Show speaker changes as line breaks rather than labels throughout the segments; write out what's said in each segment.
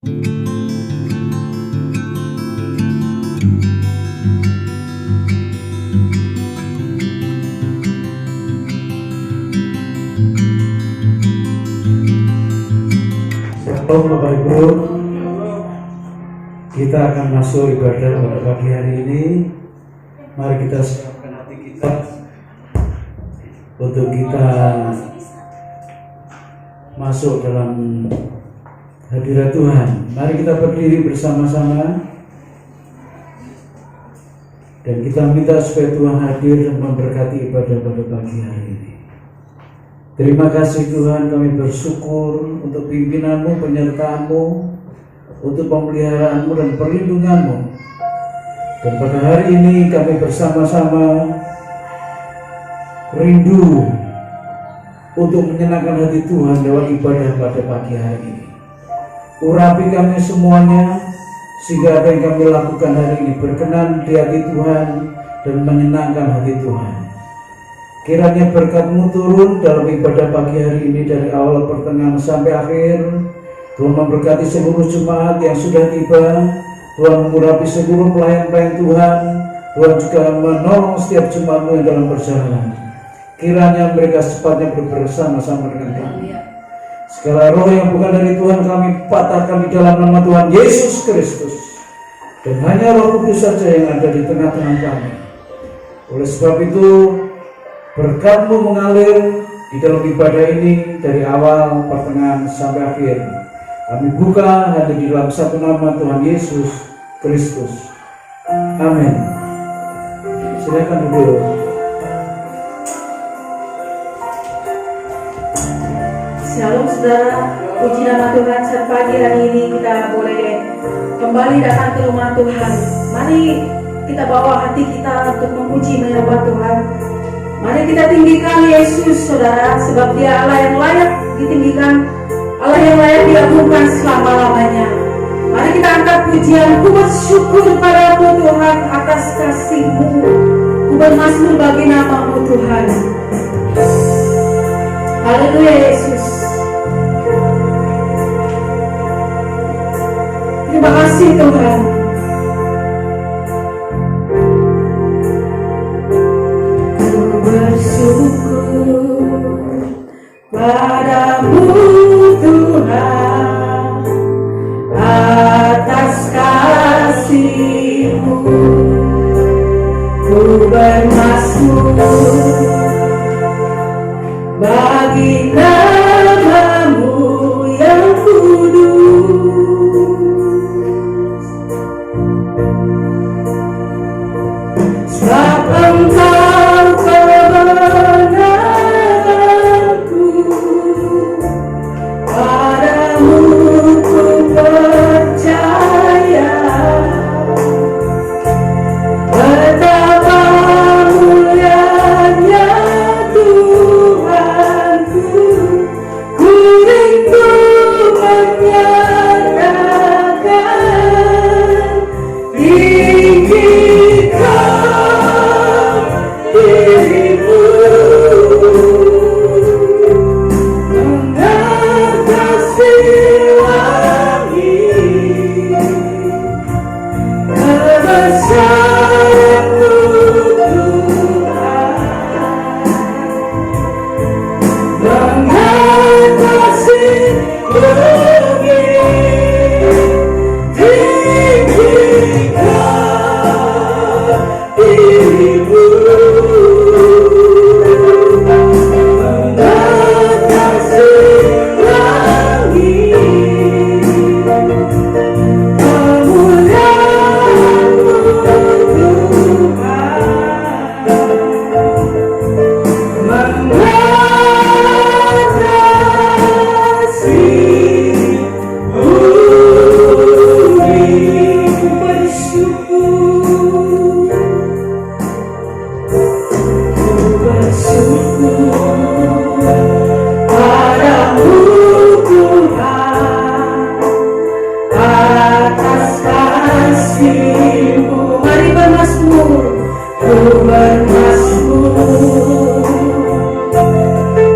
Shalom Bapak Ibu, kita akan masuk ibadah pada pagi hari ini. Mari kita siapkan hati kita untuk kita masuk dalam hadirat Tuhan. Mari kita berdiri bersama-sama dan kita minta supaya Tuhan hadir dan memberkati ibadah pada pagi hari ini. Terima kasih Tuhan, kami bersyukur untuk pimpinanmu, penyertaanmu, untuk pemeliharaanmu dan perlindunganmu. Dan pada hari ini kami bersama-sama rindu untuk menyenangkan hati Tuhan lewat ibadah pada pagi hari ini. Urapi kami semuanya, sehingga apa yang kami lakukan hari ini berkenan di hati Tuhan dan menyenangkan hati Tuhan. Kiranya berkat-Mu turun dalam ibadah pagi hari ini dari awal pertengahan sampai akhir. Tuhan memberkati seluruh jemaat yang sudah tiba. Tuhan mengurapi seluruh pelayan-pelayan Tuhan. Tuhan juga menolong setiap jemaat-Mu yang dalam perjalanan. Kiranya mereka secepatnya bersama-sama dengan kami. Segala roh yang bukan dari Tuhan kami patahkan di dalam nama Tuhan Yesus Kristus. Dan hanya Roh Kudus saja yang ada di tengah-tengah kami. Oleh sebab itu, berkat-Mu mengalir di dalam ibadah ini dari awal, pertengahan, sampai akhir. Kami buka hati di dalam satu nama Tuhan Yesus Kristus. Amin. Silakan duduk.
Shalom saudara, puji nama Tuhan. Saat pagi hari ini kita boleh kembali datang ke rumah Tuhan. Mari kita bawa hati kita untuk memuji menyembah Tuhan. Mari kita tinggikan Yesus saudara, sebab Dia Allah yang layak ditinggikan, Allah yang layak diagungkan selama-lamanya. Mari kita angkat pujian, ku bersyukur padamu Tuhan atas kasih-Mu, ku bermazmur bagi nama-Mu Tuhan. Haleluya Yesus. Terima kasih Tuhan. Bersyukur padamu Tuhan atas kasih-Mu, ku bermazmur bagi nama-Mu yang kudus, sebab Engkau kebenaranku, padamu ku percaya. Betapa mulianya Tuhanku, ku rindu menyatakan tinggikan diri-Mu, mengatasi langit, kebesaran-Mu Tuhan, mengatasi bumi, tinggikan diri-Mu, mengatasi langit, kemuliaan-Mu Tuhan, mengatasi bumi. Bersyukur padamu Tuhan atas kasih-Mu. Mari bermazmur, ku bermazmur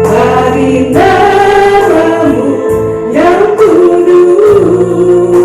bagi nama-Mu yang kudus.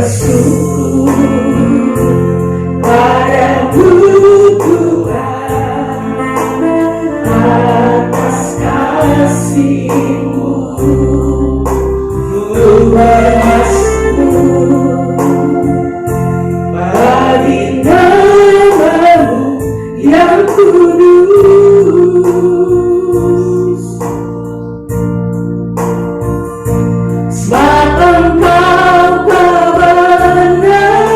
bersyukur padamu Tuhan atas kasih-Mu. Bagi nama-Mu yang kudus, sebab Engkau kebenaranku,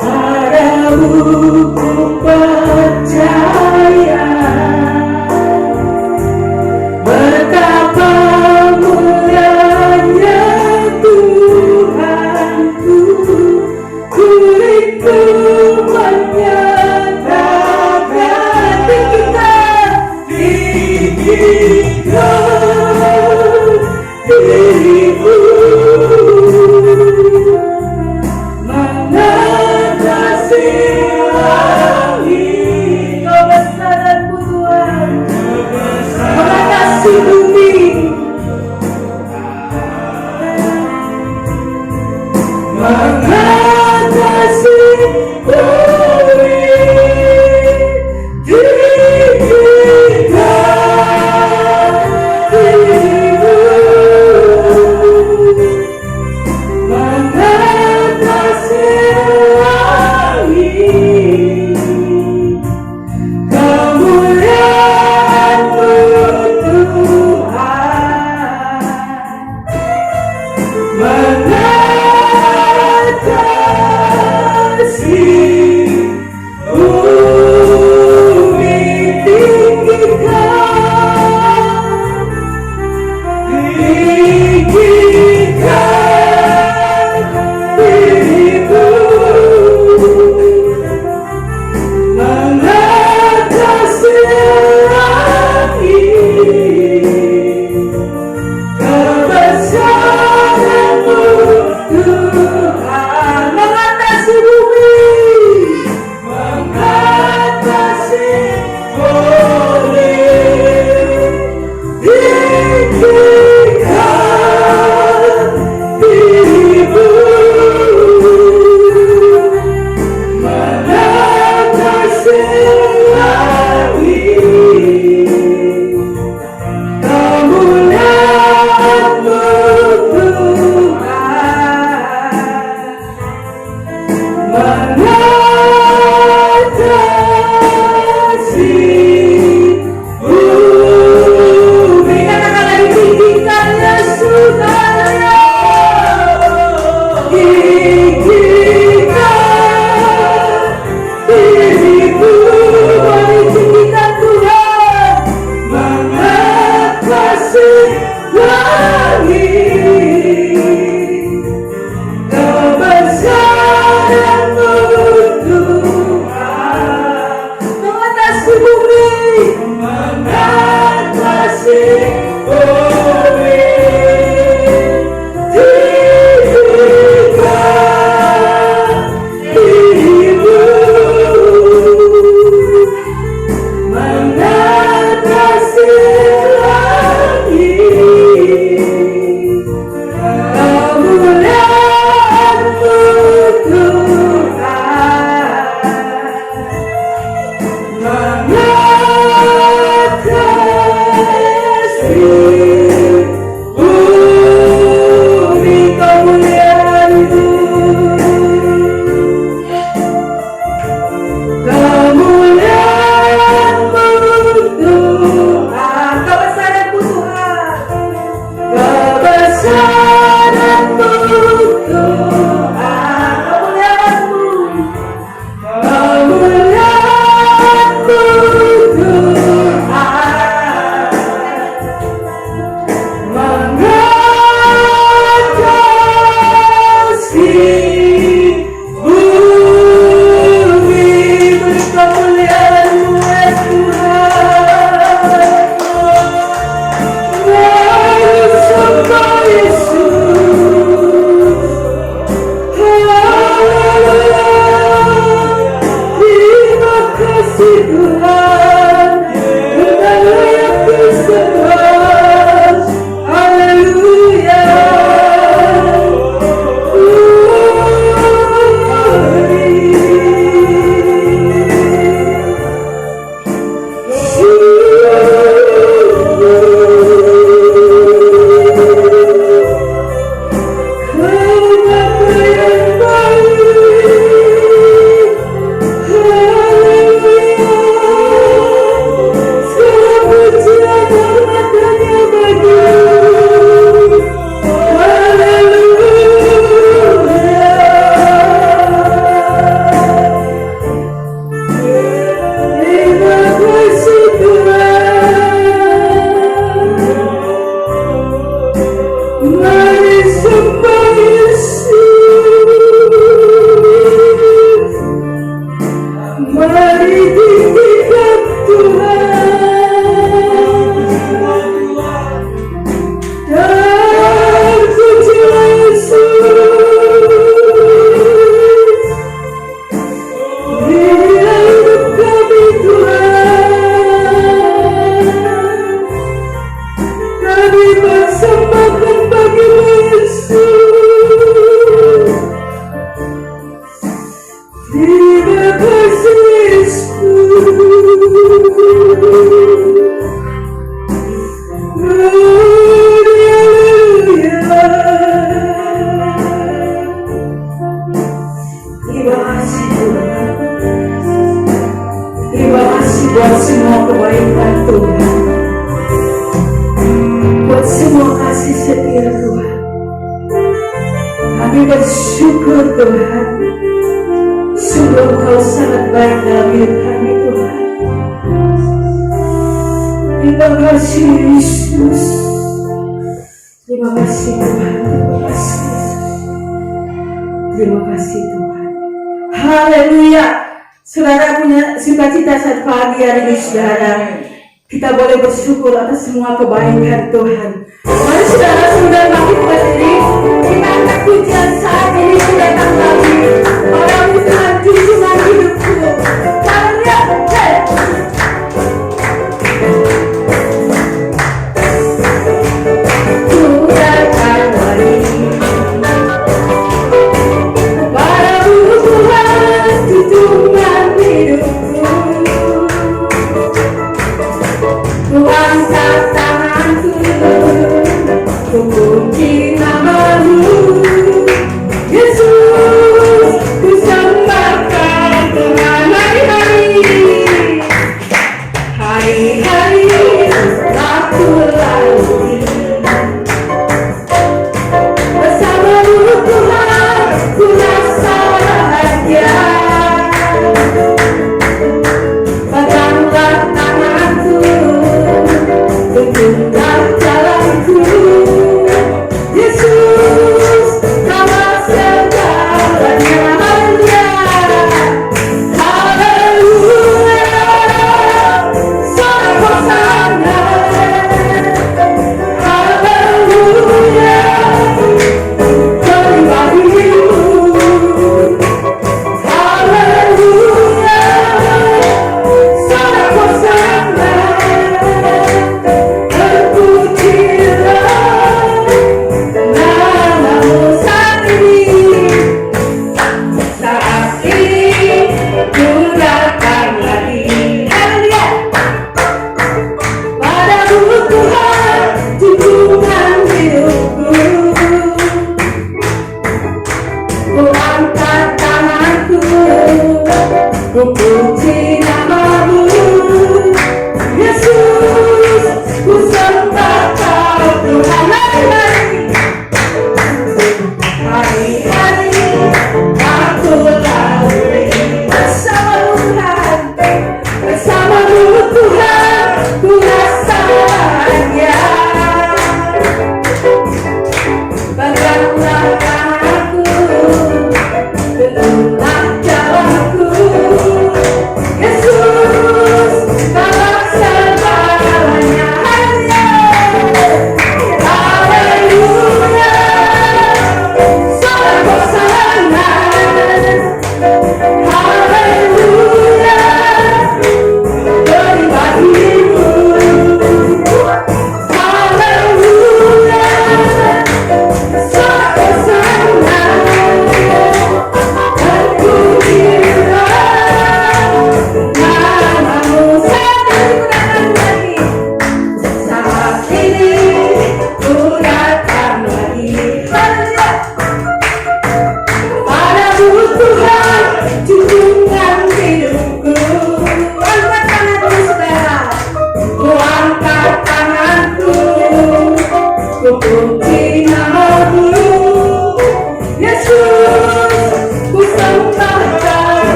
padamu ku percaya. Betapa mulianya Tuhanku, ku rindu menyatakan tinggikan diri-Mu, mengatasi langit. Kebesaran-Mu Tuhan, mengatasi bumi, mengatasi bumi. Tinggikan diri-Mu, mengatasi langit. Kemuliaan-Mu Tuhan, mengatasi
sembah Yesus. Mari tinggikan Tuhan dan pujilah Yesus. Inilah hidup kami Tuhan, kami persembahkan bagi-Mu Yesus. Terima kasih Yesus. Haleluya. Terima kasih Tuhan. Terima kasih buat semua kebaikan Tuhan, buat semua kasih setia Tuhan. Kami bersyukur Tuhan. Sungguh Engkau sangat baik dalam hidup kami Tuhan. Terima kasih Yesus. Terima kasih Tuhan. Terima kasih Yesus. Terima kasih Tuhan. Haleluya. Saudara punya sukacita saat pagi hari ini saudara. Kita boleh bersyukur atas semua kebaikan Tuhan. Mari saudara-saudara bangkit berdiri. Kita angkat pujian saat ini sudah datang kami. Orang Tuhan junjungan hidupku. Haleluya. Tuhan kawali. Padamu Tuhan junjungan hidupku. Tuhan angkat tanganku, ku puji nama-Mu.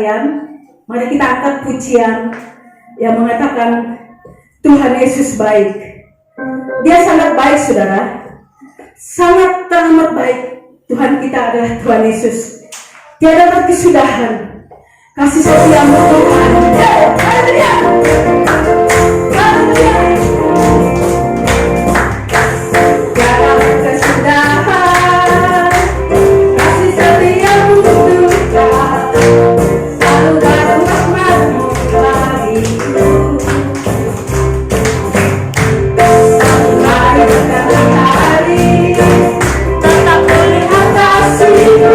sekalian, mari kita angkat pujian yang mengatakan Tuhan Yesus baik. Dia sangat baik, saudara. Sangat teramat baik. Tuhan kita adalah Tuhan Yesus. Tiada berkesudahan. Kasih setiamu Tuhan. Haleluya. Haleluya. Tiada berkesudahan. Kasih setiamu Tuhan. Selalu dalam rahmat-Mu bagiku. Selalu hari berkata hari. Tetap melihat kasih-Mu.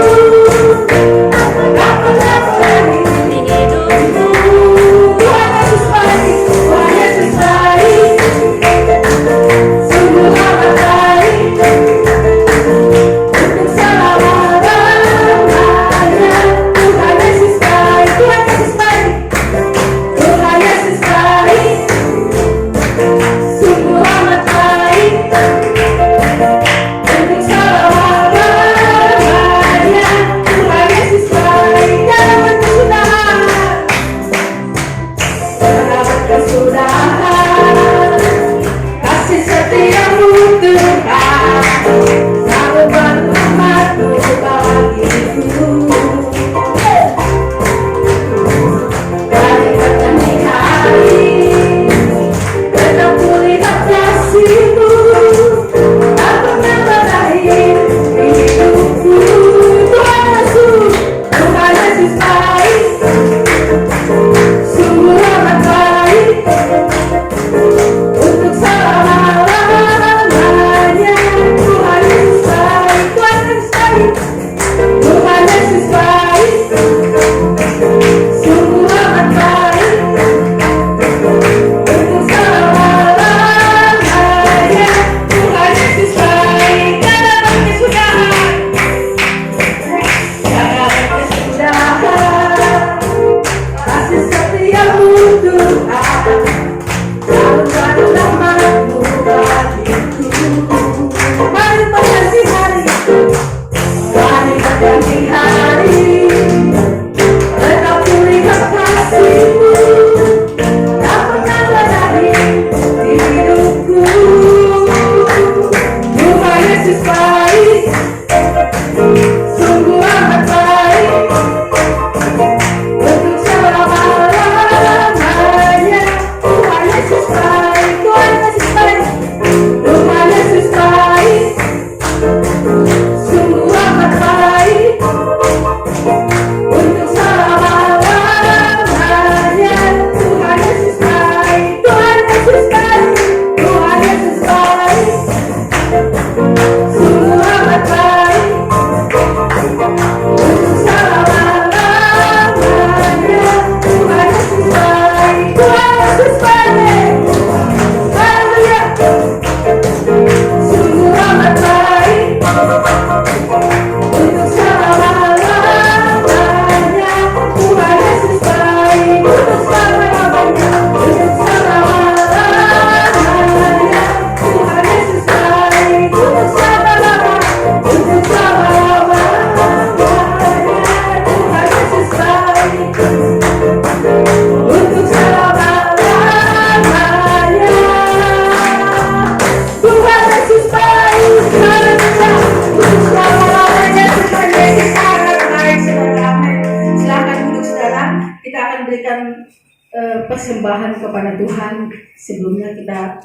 Persembahan kepada Tuhan. Sebelumnya kita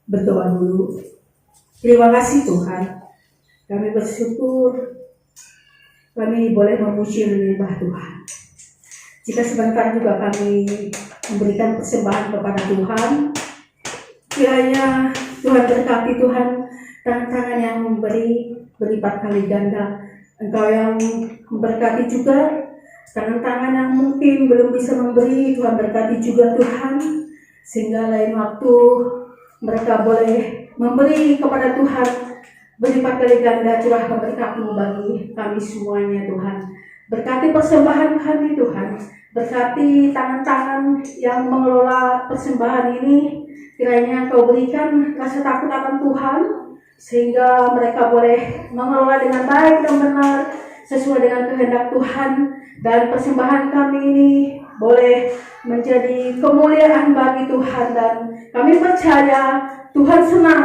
berdoa dulu. Terima kasih Tuhan, kami bersyukur kami boleh memuji menyembah Tuhan. Jika sebentar juga kami memberikan persembahan kepada Tuhan, kiranya Tuhan berkati. Tuhan, tangan-tangan yang memberi berlipat kali ganda. Engkau yang memberkati juga tangan-tangan yang mungkin belum bisa memberi. Tuhan berkati juga Tuhan, sehingga lain waktu mereka boleh memberi kepada Tuhan berlipat kali ganda. Curah berkat-Mu bagi kami semuanya Tuhan. Berkati persembahan kami Tuhan, berkati tangan-tangan yang mengelola persembahan ini. Kiranya Engkau berikan rasa takut akan Tuhan, sehingga mereka boleh mengelola dengan baik dan benar, sesuai dengan kehendak Tuhan, dan persembahan kami ini boleh menjadi kemuliaan bagi Tuhan, dan kami percaya Tuhan senang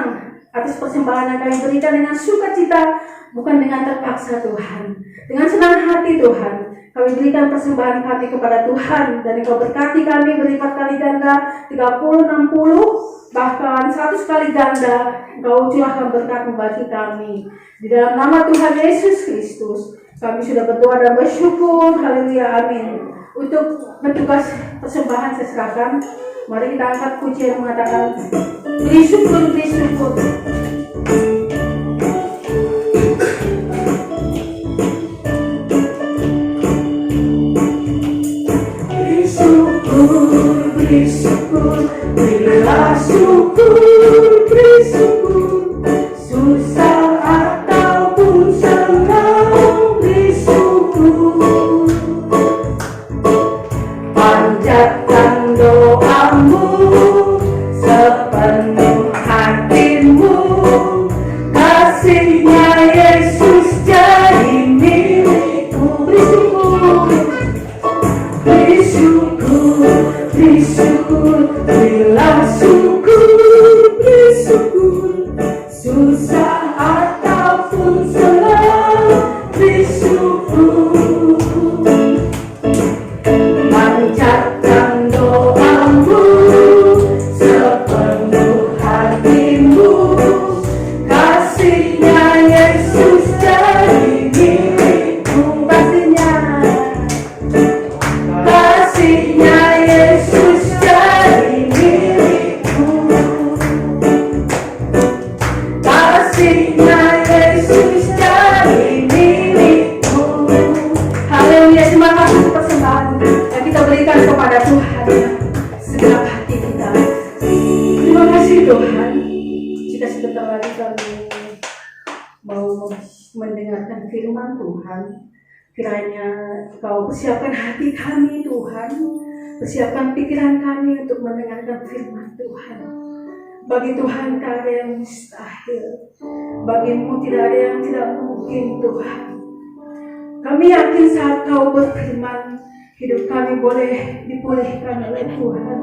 atas persembahan yang kami berikan dengan sukacita, bukan dengan terpaksa Tuhan. Dengan senang hati Tuhan, kami berikan persembahan kami kepada Tuhan, dan Engkau berkati kami berlipat kali ganda, 30, 60, bahkan 100 kali ganda. Engkau curahkan berkat bagi kami. Di dalam nama Tuhan Yesus Kristus, kami sudah berdoa dan bersyukur. Haleluya, amin. Untuk bertugas persembahan saya serahkan. Mari kita angkat pujian mengatakan, beri syukur, beri syukur. Beri syukur, beri syukur, berilah syukur, beri syukur. Susah ataupun senang, beri syukur. Panjatkan doamu sepenuh hatimu, kasihnya Yesus jadi milikmu. Beri syukur, beri syukur, berilah syukur, beri syukur. Susah ataupun senang, beri syukur. Panjatkan doamu sepenuh hatimu, kasihnya Yesus jadi milikmu. Kasihnya Yesus jadi milikmu. Kasihnya Yesus jadi milikmu. Haleluya, terima kasih untuk persembahan yang kita berikan kepada Tuhan segenap hati kita. Terima kasih Tuhan. Jika sebentar lagi kami mau mendengarkan firman Tuhan, kiranya Kau persiapkan hati kami Tuhan, persiapkan pikiran kami untuk mendengarkan firman Tuhan. Bagi Tuhan tak ada yang mustahil, bagimu tidak ada yang tidak mungkin Tuhan. Kami yakin saat Kau berfirman, hidup kami boleh dipulihkan oleh Tuhan.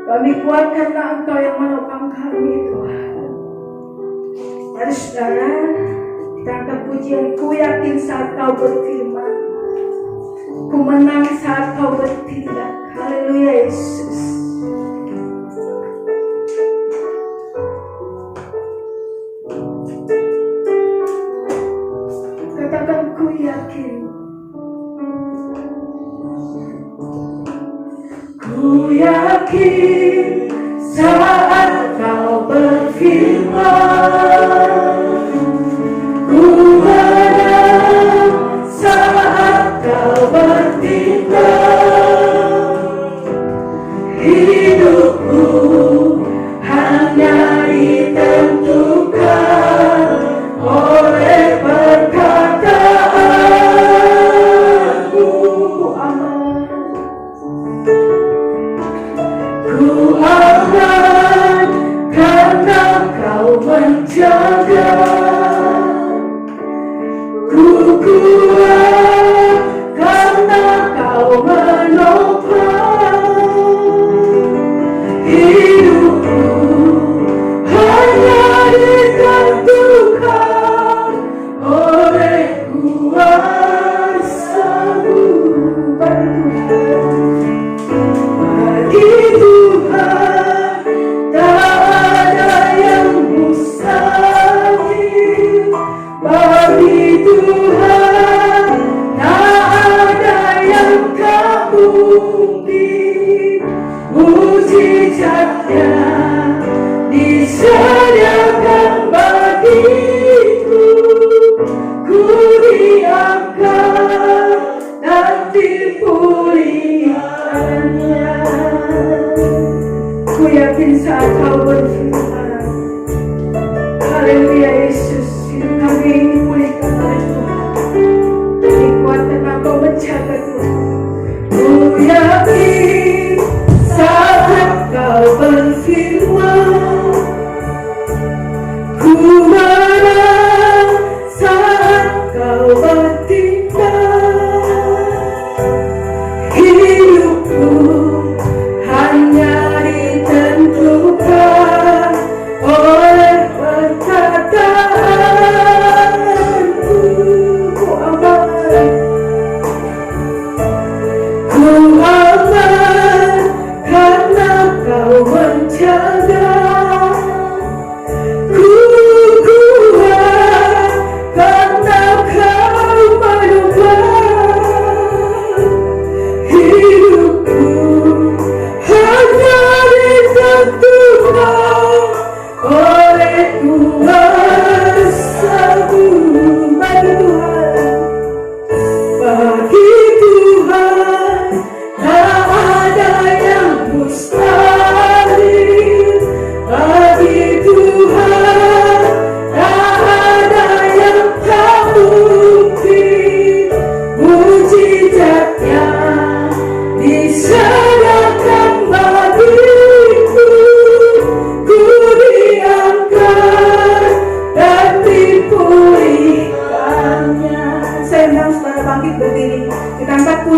Kami kuat karena Engkau yang menopang kami Tuhan. Mari saudara, kita angkat pujian. Ku yakin saat Kau berfirman, ku menang saat Kau bertindak. Haleluya Yesus. Katakan ku yakin. Ku yakin saat Kau berfirman, ku menang saat Kau bertindak. Hidupku hanya ditentukan oleh perkataanmu. Aman. Ku aman karena Kau menjaga. Ku kuat karena Kau menopang. Hidupku hanya ditentukan oleh kuasa-Mu. Bagi Tuhan tak ada yang mustahil. Bagi Tuhan tak ada yang tak mungkin. Mujizatnya disediakan bagiku. Ku diangkat nanti pulihannya. Ku yakin saat Kau berfirman, haleluya Yesus, hidup kami dipulihkan oleh Tuhan.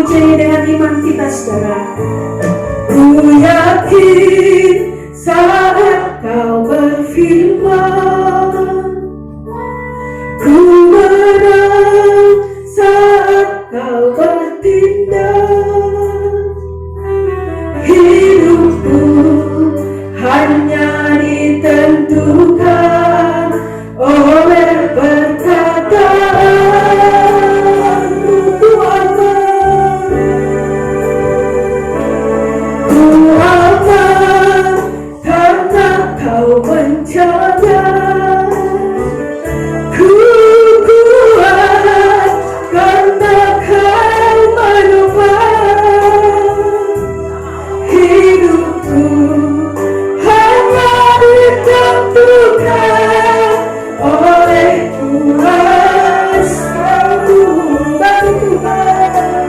memuji dengan iman kita, saudara. Ku yakin saat kau berfirman, ku menang saat kau bertindak. Hidupku hanya ditentukan oleh perkataanmu, Tuhan. Ku aman karena kau menjaga. Ku kuat karena kau menopang. Hidupku hanya ditentukan oleh kuasa-Mu. Bagi Tuhan,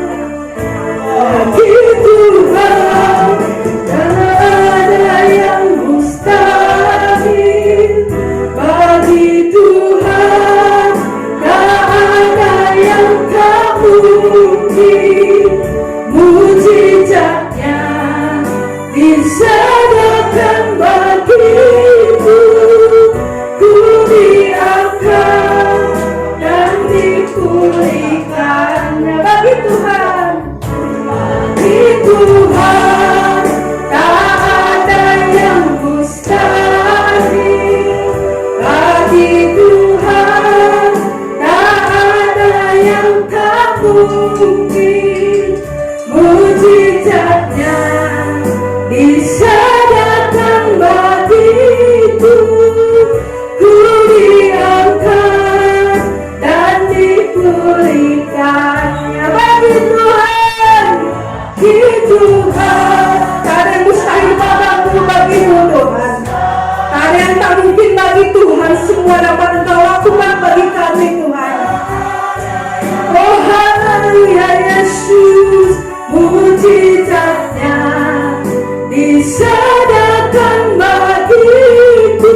bagi Tuhan, tak ada yang mustahil. Bagi Tuhan, tak ada yang tak mungkin. Mujizatnya disediakan bagiku. Ku diangkat dan dipulihkannya. Bagi Tuhan, bagi Tuhan, tak ada yang mustahil. Bagi Tuhan, tak ada yang tak mungkin. Mujizatnya disediakan bagiku. Ku diangkat dan dipulihkannya. Bagi Tuhan, bagi Tuhan, tak ada yang mustahil padamu. Bagimu Tuhan, tak ada yang tak mungkin bagi Tuhan. Semua dapat Engkau lakukan bagi kami, Tuhan. Oh haleluya Yesus, mujizatnya disediakan bagiku.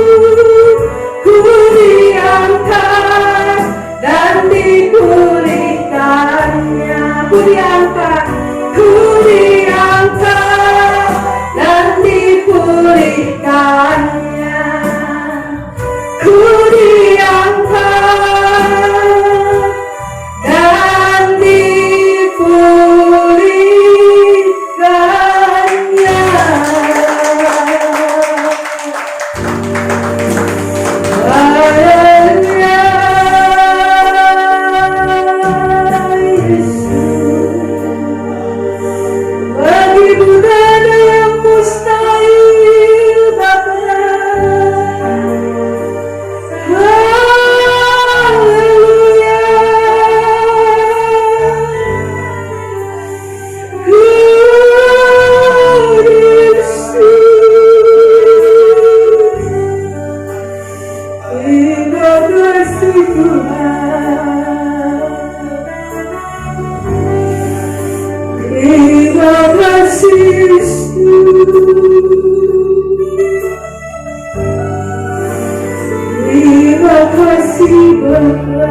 Ku diangkat dan dipulihkannya. Ku diangkat, ku diangkat dan dipulihkannya. Ku diangkat dan dipulihkannya. Haleluya Yesus, bagimu tak ada yang mustahil, Bapa. Haleluya. Terima kasih Tuhan. Terima kasih Yesus. Terima kasih Bapa.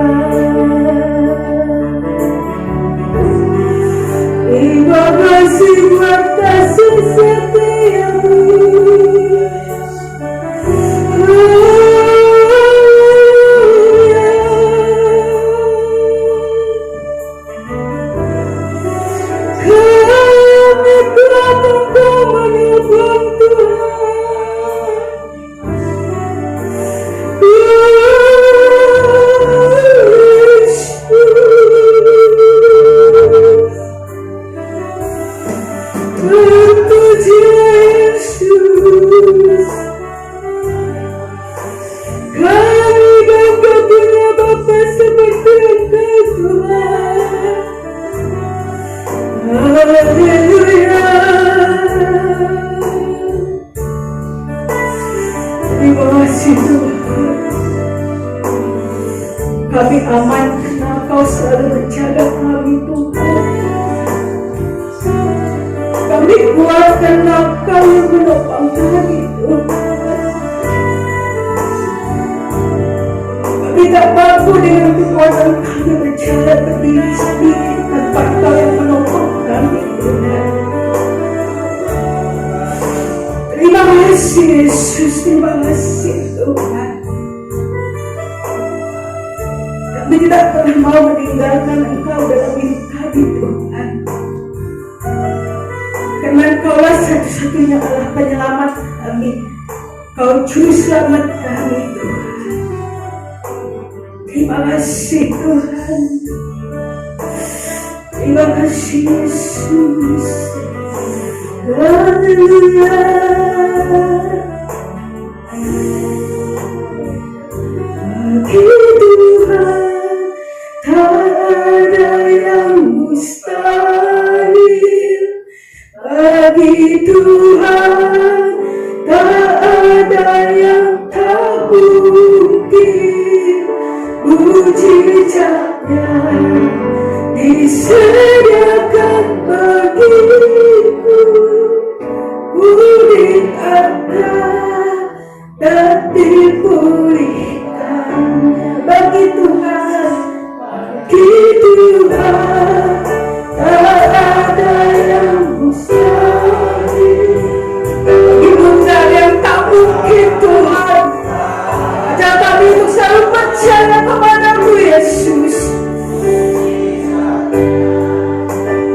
Terima kasih buat kasih setiamu. Kami telah Engkau menyembah Terpuji Yesus. Kami bangga punya Bapa seperti Engkau Tuhan. Haleluya. Terima kasih Tuhan. Kami aman karena Kau selalu menjaga kami Tuhan. Kami kuat karena Kau yang menopang kami Tuhan. Kami tak mampu dengan kekuatan kami berjalan berdiri sendiri tanpa Kau yang menopang. Kami tidak pernah mau meninggalkan Engkau dalam hidup kami, Tuhan. Karena Engkaulah satu-satunya Allah penyelamat kami. Kau juru selamat kami, Tuhan. Terima kasih, Tuhan. Terima kasih, Yesus. Haleluya. Bagi Tuhan tak ada yang mustahil. Bagi Tuhan tak ada yang tak mungkin. Mujizatnya disediakan bagiku. Kulit akan dan dipulihkan. Bagi Tuhan tak ada yang mustahil. Bagimu tak ada yang tak mungkin, Tuhan. Ajar kami untuk selalu percaya kepadamu, Yesus.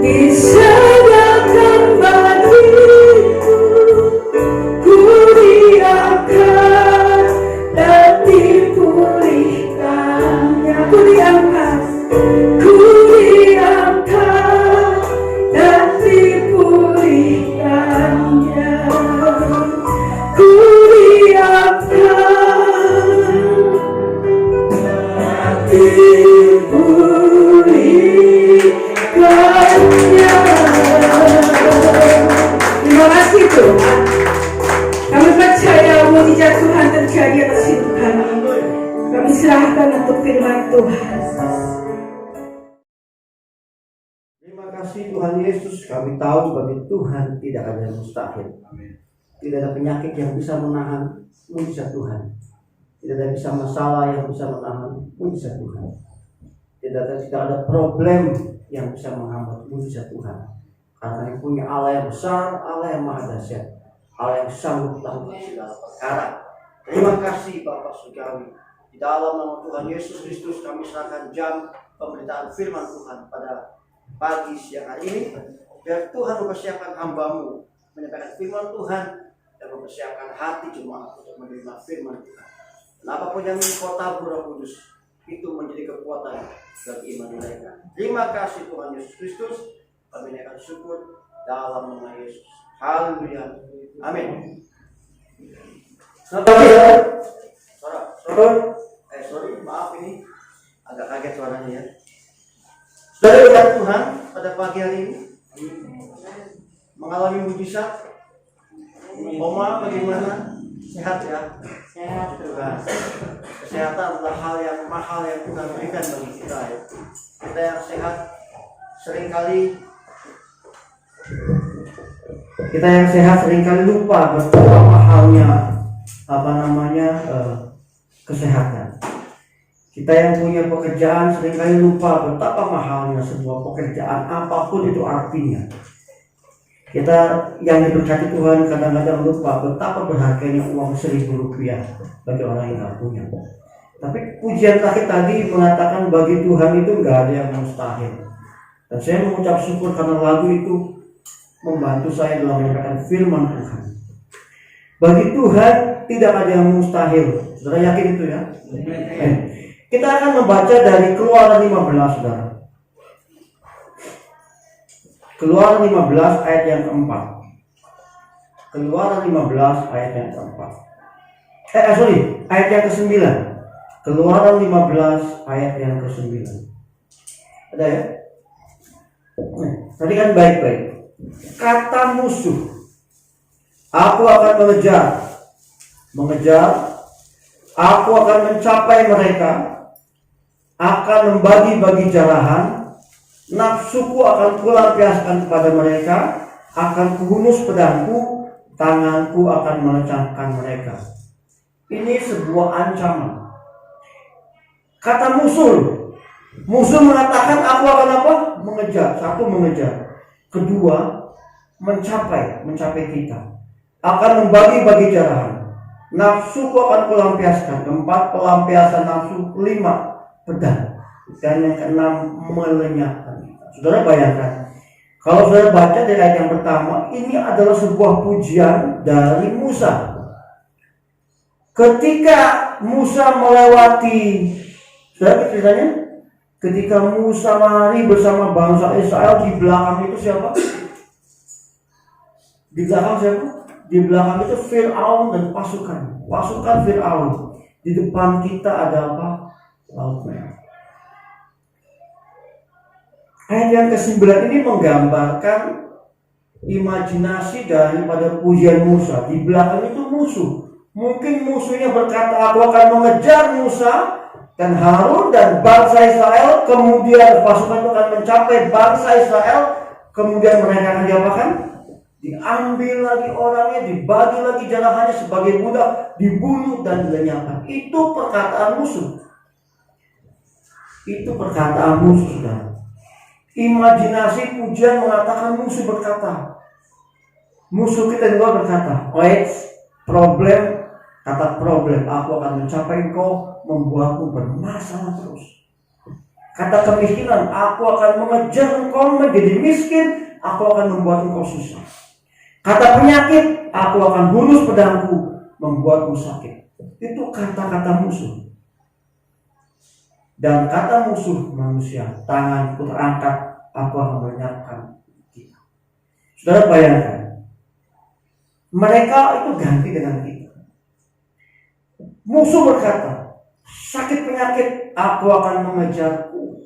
Disediakan bagiku, ku diangkat dan dipulihkannya. Ku diangkat dan dipulihkannya. Ku dipulihkannya. Terima kasih, Tuhan. Kami percaya mujizat Tuhan terjadi atas hidup kami. Kami serahkan untuk firman Tuhan.
Terima kasih Tuhan Yesus. Kami tahu bagi Tuhan tidak ada yang mustahil. Tidak ada penyakit yang bisa menahan mujizat Tuhan. Tidak ada bisa masalah yang bisa menahan mujizat Tuhan. Tidak ada problem yang bisa menghambat mujizat Tuhan. Karena yang punya Allah yang besar, Allah yang maha dahsyat, Allah yang sanggup melakukan segala perkara. Terima kasih Bapak Surgawi. Di dalam nama Tuhan Yesus Kristus kami serahkan jam pemberitaan firman Tuhan pada pagi siang hari ini. Biar Tuhan mempersiapkan hamba-Mu menyampaikan firman Tuhan dan mempersiapkan hati jemaat untuk menerima firman Tuhan. Dan apapun yang Engkau tabur Roh Kudus, itu menjadi kekuatan bagi iman mereka. Terima kasih Tuhan Yesus Kristus. Kami akan syukur dalam nama Yesus. Haleluya. Amin. Sorry, maaf ini agak kaget suaranya ya. Saudara Tuhan, pada pagi hari ini mengalami mujizat. Oma bagaimana? Sehat ya? Sehat. Tuhan. Kesehatan adalah hal yang mahal yang Tuhan berikan bagi kita ya. Kita yang sehat seringkali lupa betapa mahalnya kesehatan. Kita yang punya pekerjaan seringkali lupa betapa mahalnya sebuah pekerjaan apapun itu artinya. Kita yang diberkati Tuhan kadang-kadang lupa betapa berharganya uang Rp1.000 bagi orang yang tidak punya. Tapi pujian terakhir tadi mengatakan bagi Tuhan itu nggak ada yang mustahil. Dan saya mengucap syukur karena lagu itu membantu saya dalam menyampaikan firman Tuhan. Bagi Tuhan tidak ada yang mustahil. Saudara yakin itu ya? Kita akan membaca dari Keluaran 15, saudara. Keluaran 15 ayat yang keempat. Keluaran 15 ayat yang keempat. Ayat yang ke-9. Keluaran 15 ayat yang ke-9. Ada ya? Tadi kan baik-baik. Kata musuh, aku akan mengejar, aku akan mencapai mereka, akan membagi-bagi jarahan, nafsuku akan kulampiaskan kepada mereka, akan kuhunus pedangku, tanganku akan melecahkan mereka. Ini sebuah ancaman. Kata musuh mengatakan aku akan apa? Mengejar. Satu, mengejar. Kedua, mencapai kita. Akan membagi-bagi jarahan. Nafsuku akan kulampiaskan. Keempat, pelampiasan nafsu. 5, pedang. Dan yang keenam, melenyapkan kita. Saudara bayangkan, kalau saudara baca dari ayat yang pertama, ini adalah sebuah pujian dari Musa. Ketika Musa melewati, saudara ceritanya, ketika Musa lari bersama bangsa Israel, di belakang itu siapa? Di belakang siapa? Di belakang itu Fir'aun dan pasukan Fir'aun. Di depan kita ada apa? Laut Merah. Ayat yang ke-9 ini menggambarkan imajinasi daripada pujian Musa. Di belakang itu musuh. Mungkin musuhnya berkata, aku akan mengejar Musa dan Harun dan bangsa Israel. Kemudian pasukan itu akan mencapai bangsa Israel. Kemudian mereka akan diapakan? Diambil lagi orangnya, dibagi lagi jarahannya sebagai budak, dibunuh dan dilenyapkan. Itu perkataan musuh. Itu perkataan musuh, saudara. Imajinasi pujian mengatakan musuh berkata. Musuh kita juga berkata, wait, problem, kata problem, aku akan mencapai engkau, membuatmu bermasalah terus. Kata kemiskinan, aku akan mengejar engkau menjadi miskin, aku akan membuat engkau susah. Kata penyakit, aku akan hulus pedangku, membuatmu sakit. Itu kata-kata musuh. Dan kata musuh manusia, tanganku terangkat, aku akan melenyapkan kita. Saudara bayangkan, mereka itu ganti dengan kita. Musuh berkata, sakit penyakit, aku akan mengejarku.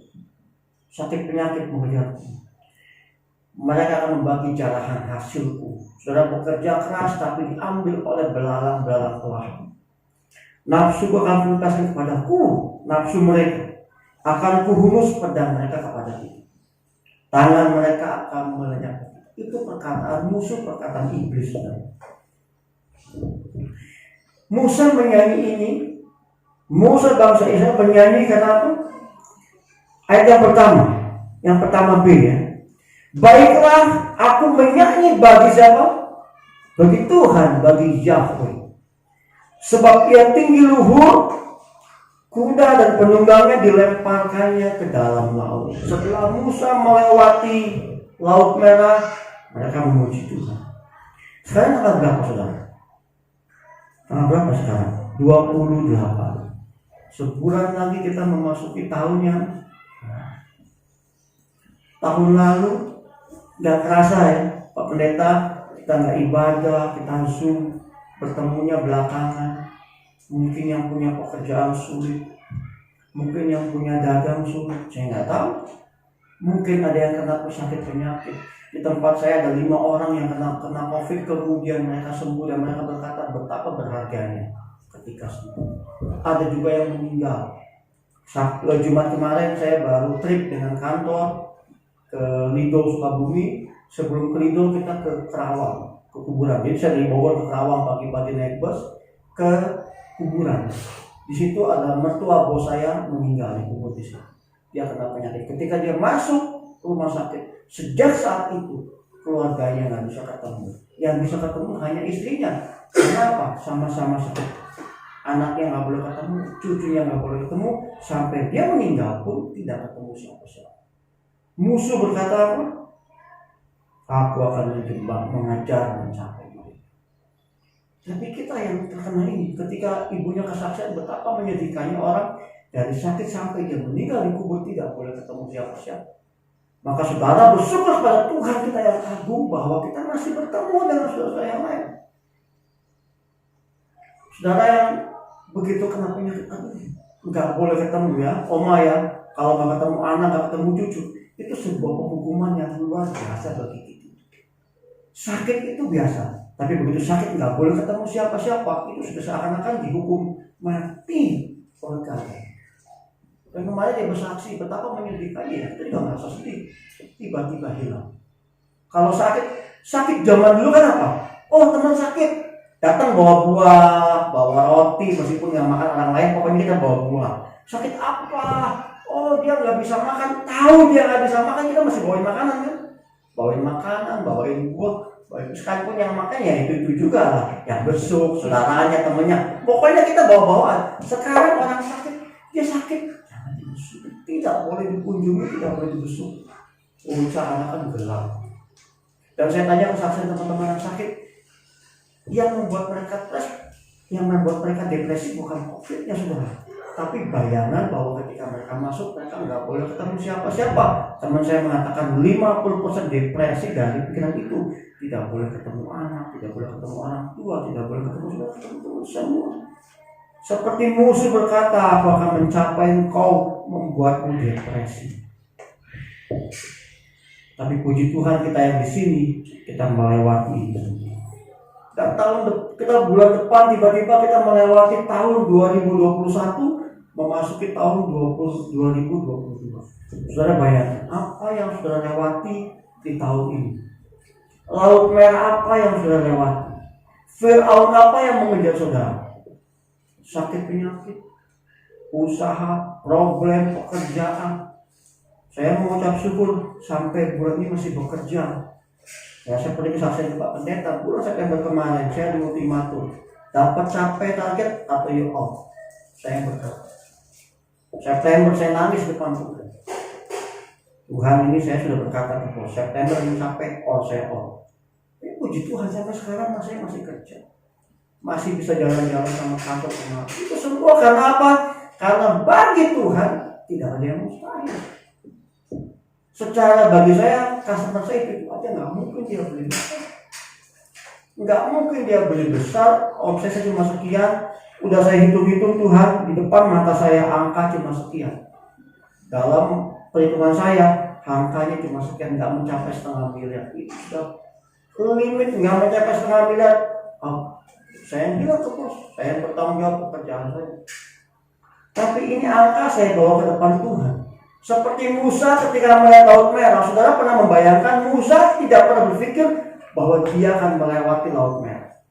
Sakit penyakit mengejarku. Mereka akan membagi jarahan hasilku. Saudara bekerja keras tapi diambil oleh belalang-belalang Tuhan. Nafsu akan kulepaskan kepadaku, nafsu mereka akan kuhunus pedang mereka kepada kita. Tangan mereka akan melenyapkan. Itu perkataan musuh, perkataan iblis. Musa menyanyi ini. Musa bangsa Israel menyanyi karena apa? Ayat yang pertama B ya. Baiklah, aku menyanyi bagi siapa? Bagi Tuhan, bagi Yahweh. Sebab ia tinggi luhur, kuda dan penunggangnya dilemparkannya ke dalam laut. Setelah Musa melewati Laut Merah, mereka memuji Tuhan. Sekarang tanggal berapa, saudara? Tanggal berapa sekarang? 28. Sebulan lagi kita memasuki tahunnya. Tahun lalu gak kerasa ya, Pak Pendeta, kita gak ibadah, kita Zoom, bertemunya belakangan. Mungkin yang punya pekerjaan sulit, mungkin yang punya dagang sulit, saya nggak tahu. Mungkin ada yang kena sakit penyakit. Di tempat saya ada 5 orang yang kena COVID, kemudian mereka sembuh dan mereka berkata betapa berharganya ketika sembuh. Ada juga yang meninggal. Jumat kemarin saya baru trip dengan kantor ke Lido Sukabumi. Sebelum ke Lido kita ke Kerawang, ke kuburan. Jadi saya dari Bogor ke Kerawang pagi-pagi naik bus ke kuburan. Di situ ada mertua bos saya meninggal di kubur di situ. Dia kena penyakit. Ketika dia masuk ke rumah sakit, sejak saat itu keluarganya nggak bisa ketemu. Yang bisa ketemu hanya istrinya. Kenapa? Sama-sama sakit. Anaknya nggak boleh ketemu, cucunya nggak boleh ketemu, sampai dia meninggal pun tidak ketemu siapa-siapa. Musuh berkata apa? Aku akan menjebak, mengajar, mencapai. Tapi kita yang terkena ini, ketika ibunya kesaksian betapa menyedihkannya orang dari sakit sampai dia meninggal di kubur tidak boleh ketemu siapa-siapa. Maka saudara bersyukur kepada Tuhan kita yang agung bahwa kita masih bertemu dengan saudara yang lain. Saudara yang begitu kena penyakit, nggak boleh ketemu ya, oma ya, kalau nggak ketemu anak, nggak ketemu cucu, itu sebuah penghukuman yang luar biasa bagi kita. Sakit itu biasa. Tapi begitu sakit nggak boleh ketemu siapa-siapa, itu sudah seakan-akan dihukum mati oleh kalian. Dan kemarin dia bersaksi betapa menyedihkannya, jadi nggak merasa sedih, tiba-tiba hilang. Kalau sakit zaman dulu kan apa? Oh teman sakit, datang bawa buah, bawa roti, meskipun yang makan orang lain, pokoknya kita bawa buah. Sakit apa? Oh dia nggak bisa makan, tahu dia nggak bisa makan, kita masih bawain makanan kan? Bawain makanan, bawain buah. Sekalipun yang makan ya itu juga lah, yang besuk, saudaranya, temennya, pokoknya kita bawa-bawaan. Sekarang orang sakit, dia sakit, jangan dimusuhin. tidak boleh dikunjungi, tidak boleh dibesuk. Sana kan gelap. Dan saya tanya kesaksian teman-teman yang sakit, yang membuat mereka stres, yang membuat mereka depresi bukan COVID-nya saudara, tapi bayangan bahwa ketika mereka masuk mereka nggak boleh ketemu siapa-siapa. Teman saya mengatakan 50% depresi dari pikiran itu. Tidak boleh ketemu anak, tidak boleh ketemu orang tua, tidak boleh ketemu semua. Seperti musuh berkata, aku akan mencapai engkau, membuatmu depresi. Tapi puji Tuhan kita yang di sini, kita melewati. Dan kita bulan depan tiba-tiba kita melewati tahun 2021, memasuki tahun 2022. Saudara bayangkan apa yang saudara lewati di tahun ini. Laut merah apa yang saudara lewati. Fir'aun apa yang mengejar saudara. Sakit penyakit, usaha, problem, pekerjaan. Saya mengucap syukur sampai bulan ini masih bekerja. Ya, seperti kesaksian Pak Pendeta, bulan September kemarin saya di ultimatum, dapat capai target atau you out. Saya berkata, September saya nangis depan Tuhan. Tuhan, ini saya sudah berkata ke Tuhan, September ini sampai saya out. Puji Tuhan sampai sekarang saya masih kerja, masih bisa jalan-jalan sama kantor sama itu semua karena apa? Karena bagi Tuhan tidak ada yang mustahil. Secara bagi saya, customer saya itu aja nggak mungkin dia beli besar. Nggak mungkin dia beli besar, omset saya cuma sekian. Udah saya hitung-hitung Tuhan, di depan mata saya angka cuma sekian. Dalam perhitungan saya, angkanya cuma sekian, nggak mencapai 0,5 miliar. Itu sudah limit, nggak mencapai 0,5 miliar. Saya bilang ke bos, saya bertanggung jawab pekerjaan saya. Tapi ini angka saya bawa ke depan Tuhan. Seperti Musa ketika melihat Laut Merah, saudara pernah membayangkan Musa tidak pernah berpikir bahwa dia akan melewati Laut Merah.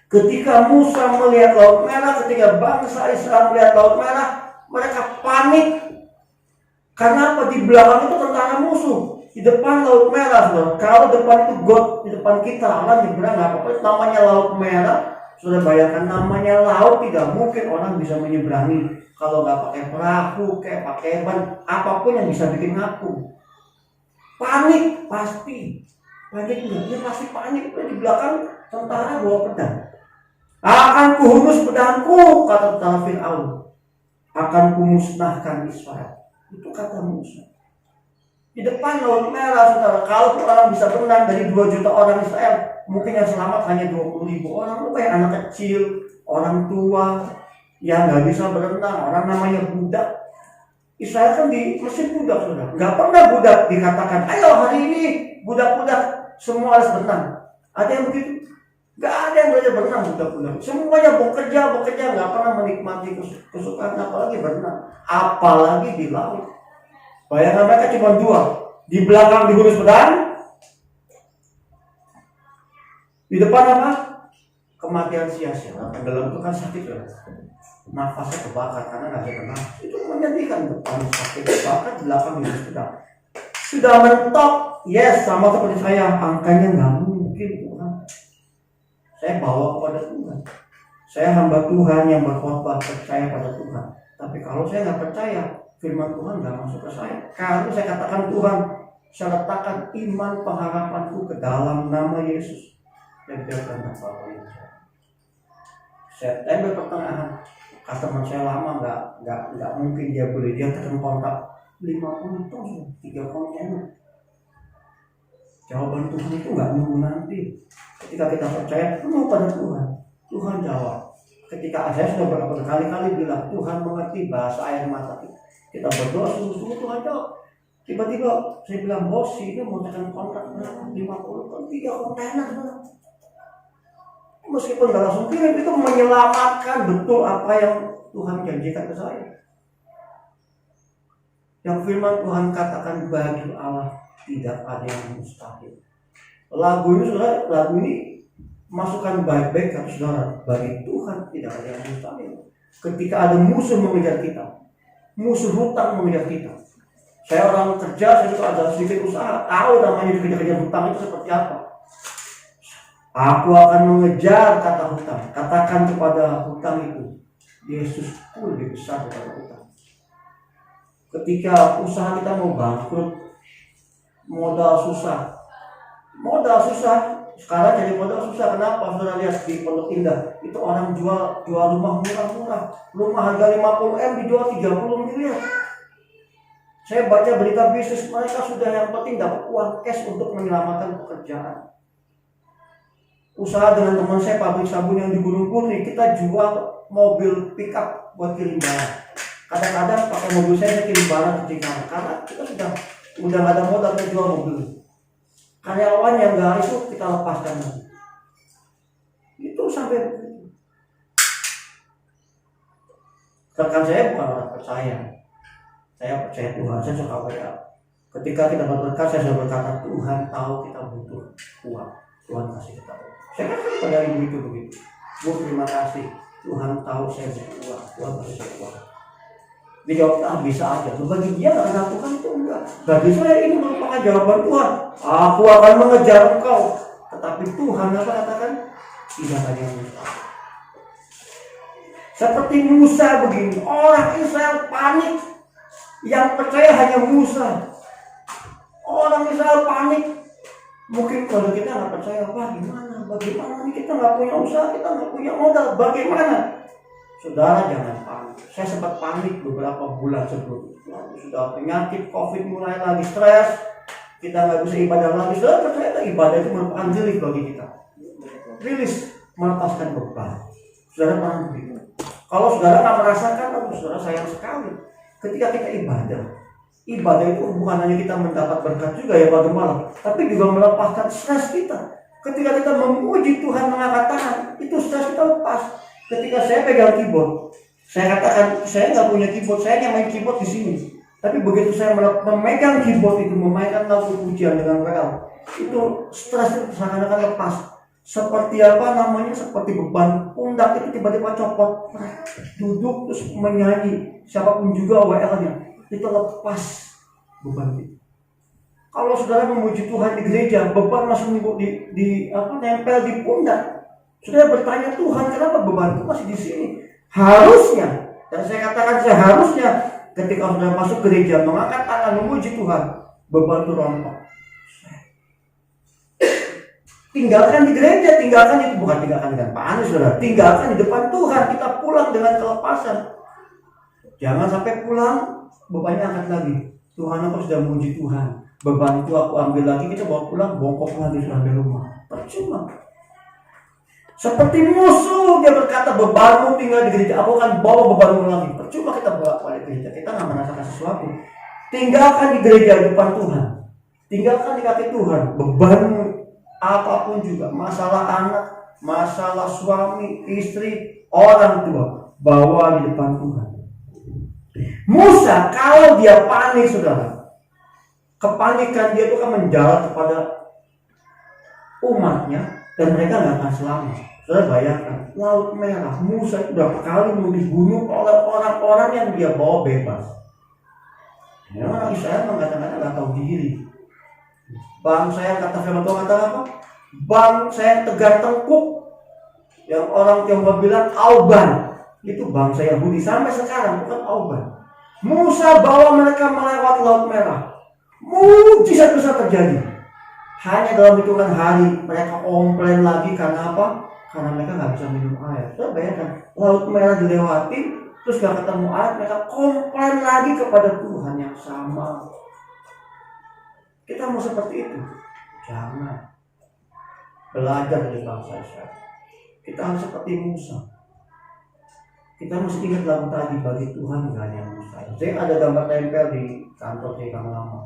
Ketika Musa melihat Laut Merah, ketika bangsa Israel melihat Laut Merah, mereka panik. Karena apa? Di belakang itu tentara musuh, di depan Laut Merah, saudara. Kalau depan itu God, di depan kita Allah nyebrang nggak apa-apa. Namanya Laut Merah, sudah bayangkan namanya laut, tidak mungkin orang bisa menyeberangi kalau nggak pakai perahu, kayak pakai ban, apapun yang bisa bikin ngaku. Panik pasti, panik enggak? Dia pasti panik. Di belakang tentara bawa pedang. Akan kuhunus pedangku, kata tentara Fir'aun. Akan kumusnahkan Israel. Itu kata Musa. Di depan Laut Merah, saudara, kalau orang bisa berenang dari 2 juta orang Israel, mungkin yang selamat hanya 20.000 orang. Lu kayak anak kecil, orang tua yang nggak bisa berenang, orang namanya budak. Israel kan di Mesir budak, saudara. Nggak pernah budak dikatakan, ayo hari ini budak-budak semua harus berenang. Ada yang begitu? Nggak ada yang belajar berenang budak-budak. Semuanya bekerja, nggak pernah menikmati kesukaan apalagi berenang, apalagi di laut. Bayangan mereka cuma 2, di belakang dihunus pedang, di depan apa? Kematian sia-sia. Tenggelam itu kan sakit ya. Nafasnya kebakar karena nggak bisa nafas. Itu menyedihkan, depan sakit kebakar, belakang dihunus pedang. Sudah mentok, yes, sama seperti saya, angkanya nggak mungkin Tuhan. Saya bawa kepada Tuhan. Saya hamba Tuhan yang berkhotbah, percaya pada Tuhan. Tapi kalau saya nggak percaya, firman Tuhan nggak masuk ke saya. Kalau saya katakan Tuhan, saya letakkan iman pengharapanku ke dalam nama Yesus. Dan biarkan apa ini. September pertengahan, customer saya lama nggak mungkin dia beli. Dia tekan kontak 50 ton, 3 kontainer. Jawaban Tuhan itu nggak nunggu nanti. Ketika kita percaya penuh pada Tuhan, Tuhan jawab. Ketika saya sudah berkali-kali bilang, Tuhan mengerti bahasa air mata kita. Kita berdoa sungguh-sungguh, Tuhan jawab. Tiba-tiba saya bilang, bos ini mau tekan kontrak berapa? 50 ton, 3 kontainer. Meskipun nggak langsung kirim, itu menyelamatkan betul apa yang Tuhan janjikan ke saya. Yang firman Tuhan katakan, bagi Allah tidak ada yang mustahil. Lagu ini masukkan baik-baik kata saudara, bagi Tuhan tidak ada yang mustahil. Ketika ada musuh mengejar kita, musuh hutang mengejar kita. Saya orang kerja, saya juga ada sedikit usaha, tahu namanya dikejar-kejar hutang itu seperti apa. Aku akan mengejar kata hutang. Katakan kepada hutang itu, Yesus pun lebih besar daripada hutang. ketika usaha kita mau bangkrut, modal susah. Sekarang jadi modal susah. Kenapa? Saudara lihat di Pondok Indah itu orang jual rumah murah-murah. Rumah harga 50 M dijual 30 miliar. Saya baca berita bisnis mereka sudah yang penting dapat uang cash untuk menyelamatkan pekerjaan. Usaha dengan teman saya pabrik sabun yang di Gunung Putri, kita jual mobil pickup buat kirim barang. Kadang-kadang pakai mobil saya kirim barang ke Cikarang karena kita sudah nggak ada modal untuk jual mobil. Karyawan yang nggak itu kita lepaskan lagi. Itu sampai rekan saya bukan orang percaya. Saya percaya Tuhan, saya suka berdoa. Ketika kita berberkat, saya sudah berkata Tuhan tahu kita butuh uang. Tuhan kasih kita uang. Saya kan pada ibu itu begitu. Bu, terima kasih. Tuhan tahu saya butuh uang. Tuhan kasih saya uang. Dia jawab, bisa aja. Bagi dia nggak ada Tuhan itu enggak. Bagi saya ini merupakan jawaban Tuhan. Aku akan mengejar engkau. Tetapi Tuhan apa katakan? Tidak ada yang mustahil. Seperti Musa begini, orang Israel panik. Yang percaya hanya Musa. Orang Israel panik. Mungkin kalau kita nggak percaya, bagaimana? Bagaimana? Kita nggak punya usaha, kita nggak punya modal. Bagaimana? Saudara jangan panik. Saya sempat panik beberapa bulan sebelum itu. Sudah penyakit COVID mulai lagi, stres. Kita nggak bisa ibadah lagi. Saudara percaya ibadah itu merupakan rilis bagi kita. Rilis, melepaskan beban. Saudara pernah begitu? Kalau saudara nggak merasakan, saudara sayang sekali. Ketika kita ibadah itu bukan hanya kita mendapat berkat juga ya pada malam, tapi juga melepaskan stres kita. Ketika kita memuji Tuhan mengangkat tangan, itu stres kita lepas. Ketika saya pegang keyboard, saya katakan saya nggak punya keyboard, saya hanya main keyboard di sini. Tapi begitu saya memegang keyboard itu, memainkan lagu pujian dengan real, itu stres itu seakan-akan lepas. Seperti apa namanya? Seperti beban pundak itu tiba-tiba copot, duduk terus menyanyi. Siapapun juga WL-nya itu lepas beban itu. Kalau saudara memuji Tuhan di gereja, beban masih nempel di pundak. Saudara bertanya, Tuhan kenapa beban itu masih di sini? Harusnya, dan saya katakan seharusnya ketika saudara masuk gereja mengangkat tangan memuji Tuhan, beban itu rontok. Tinggalkan di gereja, tinggalkan itu bukan tinggalkan dengan panis, saudara. Tinggalkan di depan Tuhan, kita pulang dengan kelepasan. Jangan sampai pulang bebannya angkat lagi. Tuhan, aku sudah memuji Tuhan. Beban itu aku ambil lagi, kita bawa pulang, bongkok lagi sampai rumah. Percuma. Seperti musuh, dia berkata bebanmu tinggal di gereja, aku akan bawa bebanmu lagi. Percuma kita bawa balik gereja, kita nggak merasakan sesuatu. Tinggalkan di gereja di depan Tuhan. Tinggalkan di kaki Tuhan, bebanmu apapun juga, masalah anak, masalah suami, istri, orang tua, bawa di depan Tuhan. Musa kalau dia panik, saudara, kepanikan dia itu kan menjalar kepada umatnya dan mereka nggak akan selamat. Saudara bayangkan, Laut Merah, Musa itu berapa kali mau dibunuh oleh orang-orang yang dia bawa bebas. Ya, orang Israel mengatakan nggak tahu diri. Bangsa yang kata firman Tuhan kata apa? Bangsa yang tegar tengkuk, yang orang Tionghoa bilang Auban, itu bangsa Yahudi sampai sekarang bukan Auban. Musa bawa mereka melewati Laut Merah. Mujizat besar terjadi. Hanya dalam hitungan hari mereka komplain lagi karena apa? Karena mereka nggak bisa minum air. Saudara bayangkan, Laut Merah dilewati, terus nggak ketemu air, mereka komplain lagi kepada Tuhan yang sama. Kita mau seperti itu? Jangan. Belajar dari bangsa Israel. Kita harus seperti Musa. Kita mesti ingat lagu tadi, bagi Tuhan nggak ada yang mustahil. Saya ada gambar tempel di kantor saya yang lama.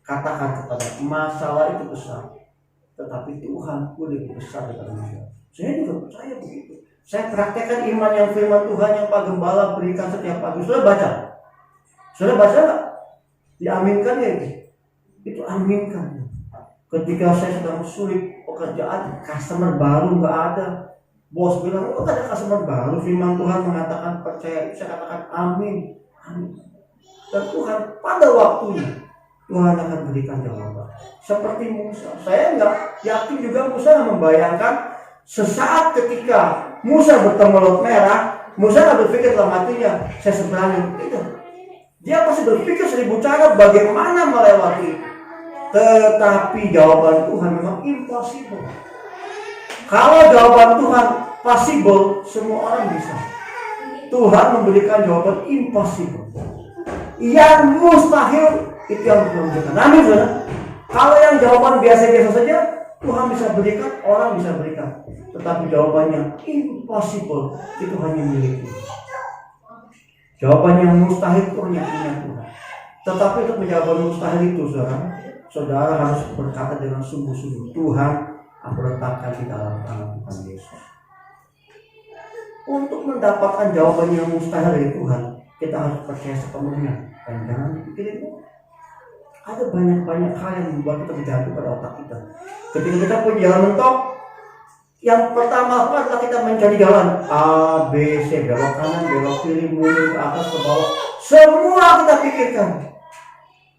Katakan kepada masalah itu besar, tetapi Tuhan lebih besar daripada masalah. Saya juga percaya begitu. Saya praktekkan iman yang firman Tuhan yang Pak Gembala berikan setiap pagi. Sudah baca? Sudah baca nggak? Diaminkan ya itu? Itu aminkan. Ketika saya sedang sulit pekerjaan, customer baru nggak ada, bos bilang, oh ada customer baru, firman Tuhan mengatakan percaya, saya katakan amin, amin. Dan Tuhan pada waktunya Tuhan akan berikan jawaban. Seperti Musa, saya nggak yakin juga Musa membayangkan sesaat ketika Musa bertemu Laut Merah, Musa nggak berpikir dalam hatinya saya seberangin. Tidak. Dia pasti berpikir 1000 cara bagaimana melewati. Tetapi jawaban Tuhan memang impossible. Kalau jawaban Tuhan possible, semua orang bisa. Tuhan memberikan jawaban impossible. Yang mustahil itu yang Tuhan berikan. Amin, saudara. Kalau yang jawaban biasa-biasa saja, Tuhan bisa berikan, orang bisa berikan. Tetapi jawabannya impossible itu hanya milik Tuhan. Jawaban yang mustahil itu hanya punya Tuhan. Tetapi untuk menjawab mustahil itu, saudara harus berkata dengan sungguh-sungguh, Tuhan, aku letakkan di dalam tangan Tuhan Yesus. Untuk mendapatkan jawaban yang mustahil dari Tuhan, kita harus percaya sepenuhnya. Dan jangan dipikirin, ada banyak hal yang membuat kita terjatuh pada otak kita. Ketika kita punya jalan mentok, yang pertama adalah kita mencari jalan A, B, C, belok kanan, belok kiri, mundur ke atas, ke bawah. Semua kita pikirkan.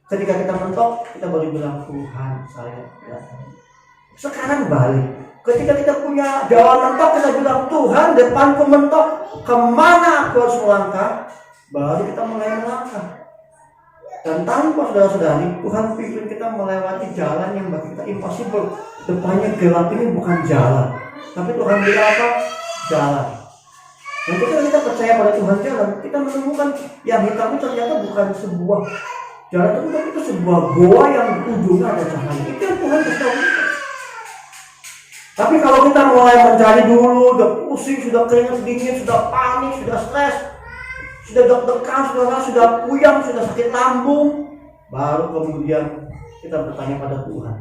Ketika kita mentok, kita baru bilang, Tuhan, saya tidak tahu. Sekarang balik. Ketika kita punya jalan mentok, kita bilang, Tuhan, depanku mentok, kemana aku harus melangkah? Baru kita mulai melangkah. Dan tanpa saudara-saudari, Tuhan pimpin kita melewati jalan yang bagi kita impossible. Depannya gelap, ini bukan jalan. Tapi Tuhan bilang apa? Jalan. Dan ketika kita percaya pada Tuhan jalan, kita menemukan yang hitam itu ternyata bukan sebuah jalan, tapi itu sebuah goa yang ujungnya ada cahaya. Itu yang Tuhan kasih tahu kita. Tapi kalau kita mulai mencari dulu, udah pusing, sudah keringat dingin, sudah panik, sudah stres, sudah deg-degan, sudah puyeng, sudah sakit lambung, baru kemudian kita bertanya pada Tuhan,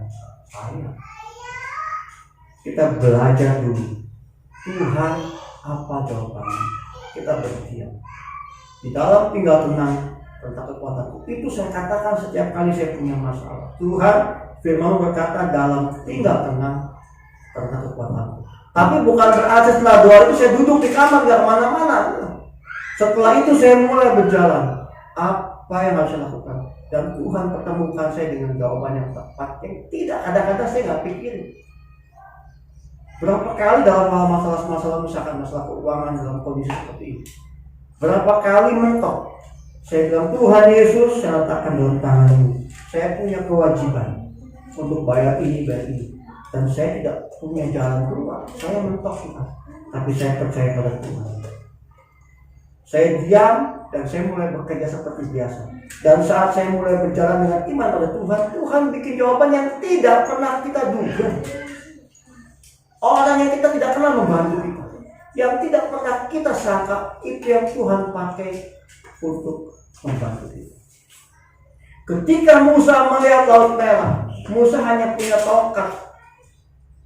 kita belajar dulu, Tuhan apa jawabannya? Kita berdiam di dalam tinggal tenang tentang kekuatanku. Itu saya katakan setiap kali saya punya masalah. Tuhan firman berkata dalam tinggal tenang tentang kekuatanku. Tapi bukan berarti setelah doa itu saya duduk di kamar gak kemana-mana. Setelah itu saya mulai berjalan. Apa yang harus saya lakukan? Dan Tuhan pertemukan saya dengan jawaban yang tepat. Yang tidak kadang-kadang saya nggak pikirin. Berapa kali dalam masalah-masalah, misalkan masalah keuangan dalam kondisi seperti ini, berapa kali mentok saya bilang, Tuhan Yesus, saya letakkan dalam tangan-Mu. Saya punya kewajiban untuk bayar ini, dan saya tidak punya jalan keluar. Saya mentok Tuhan, tapi saya percaya pada Tuhan. Saya diam dan saya mulai bekerja seperti biasa. Dan saat saya mulai berjalan dengan iman pada Tuhan, Tuhan bikin jawaban yang tidak pernah kita duga. Orang yang kita tidak pernah membantu kita, yang tidak pernah kita sangka, itu yang Tuhan pakai untuk membantu kita. Ketika Musa melihat Laut Merah, Musa hanya punya tongkat.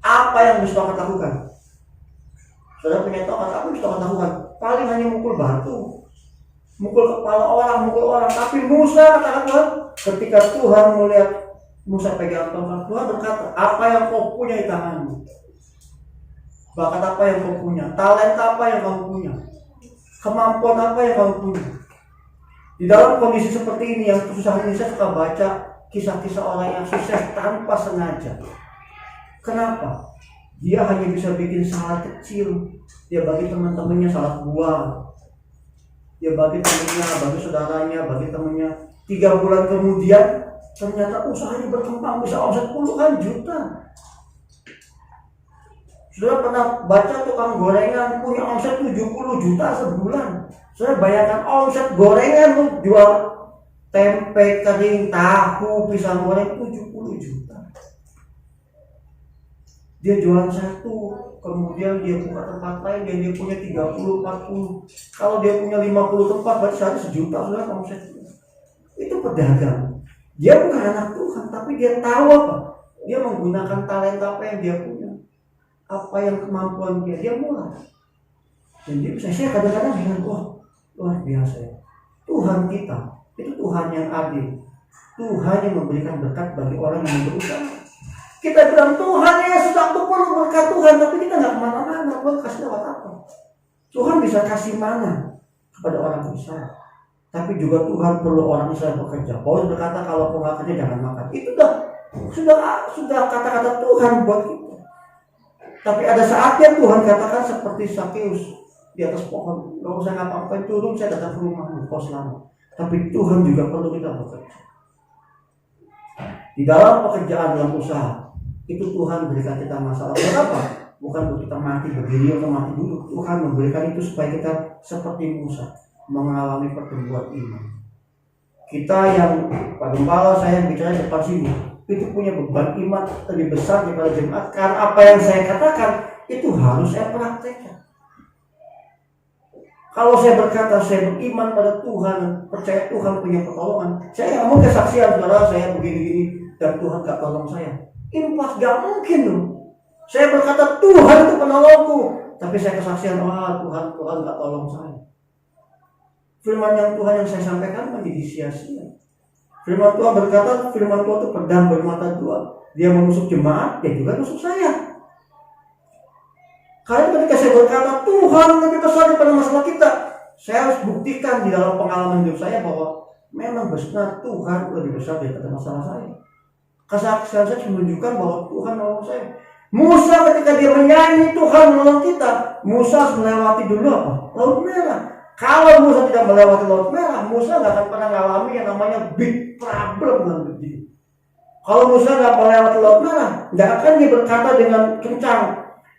Apa yang bisa tongkat lakukan? Saudara punya tongkat, apa yang bisa tongkat lakukan? Paling hanya mukul batu, mukul kepala orang, Tapi Musa katakan Tuhan, ketika Tuhan melihat Musa pegang tongkat, Tuhan berkata, apa yang kau punya di tanganmu? Bakat apa yang kau punya? Talenta apa yang kamu punya? Kemampuan apa yang kamu punya? Di dalam kondisi seperti ini yang susah ini, saya suka baca kisah-kisah orang yang sukses tanpa sengaja. Kenapa? Dia hanya bisa bikin salad kecil. Dia bagi teman-temannya salad buah. Dia bagi temannya, bagi saudaranya, bagi temannya. 3 bulan kemudian ternyata usahanya berkembang, bisa omset puluhan juta. Sudah pernah baca tukang gorengan punya omset 70 juta sebulan. Sudah bayangkan omset gorengan, lu jual tempe kering, tahu, pisang goreng 70 juta. Dia jualan satu, kemudian dia buka tempat lain dan dia punya 30, 40. Kalau dia punya 50 tempat berarti sehari 1 juta sudah omsetnya. Itu pedagang. Dia bukan anak Tuhan, tapi dia tahu apa? Dia menggunakan talenta apa yang dia punya. Apa yang kemampuan dia mulai. Dan dia bisa, saya kadang-kadang bilang, wah luar biasa ya. Tuhan kita itu Tuhan yang adil. Tuhan yang memberikan berkat bagi orang yang berusaha. Kita bilang Tuhan ya sudah perlu berkat Tuhan, tapi kita nggak kemana-mana. Tuhan kasih lewat apa? Tuhan bisa kasih mana kepada orang Israel, tapi juga Tuhan perlu orang Israel bekerja. Paulus berkata kalau kau nggak kerja jangan makan. Itu sudah kata-kata Tuhan buat kita. Tapi ada saatnya Tuhan katakan seperti Sakeus di atas pohon, gak usah ngapa-ngapain, turun, saya datang ke rumahmu, kau selamat. tapi Tuhan juga perlu kita bekerja. Di dalam pekerjaan, dalam usaha, itu Tuhan berikan kita masalah. Kenapa? Bukan untuk kita mati berdiri atau mati dulu. Tuhan memberikan itu supaya kita seperti Musa, mengalami pertumbuhan iman. Kita yang Pak Gembala, saya yang bicara depan sini, itu punya beban iman lebih besar daripada jemaat. Karena apa yang saya katakan itu harus saya praktekkan. Kalau saya berkata saya beriman pada Tuhan, percaya Tuhan punya pertolongan, saya nggak mau kesaksian saudara saya begini-gini dan Tuhan gak tolong saya. Impas, gak mungkin loh. Saya berkata Tuhan itu penolongku, tapi saya kesaksian, wah Tuhan gak tolong saya. Firman yang Tuhan yang saya sampaikan menjadi sia-sia. Firman Tuhan berkata, firman Tuhan itu pedang bermata dua. Dia menusuk jemaat, dia juga menusuk saya. Karena ketika saya berkata Tuhan lebih besar daripada masalah kita, saya harus buktikan di dalam pengalaman hidup saya bahwa memang benar Tuhan lebih besar daripada masalah saya. Kesaksian saya menunjukkan bahwa Tuhan menolong saya. Musa ketika dia menyanyi Tuhan menolong kita, Musa harus melewati dulu apa? Laut Merah. Kalau Musa tidak melewati Laut Merah, Musa nggak akan pernah mengalami yang namanya big problem dalam hidup dia. Kalau Musa nggak melewati Laut Merah, nggak akan dia berkata dengan kencang,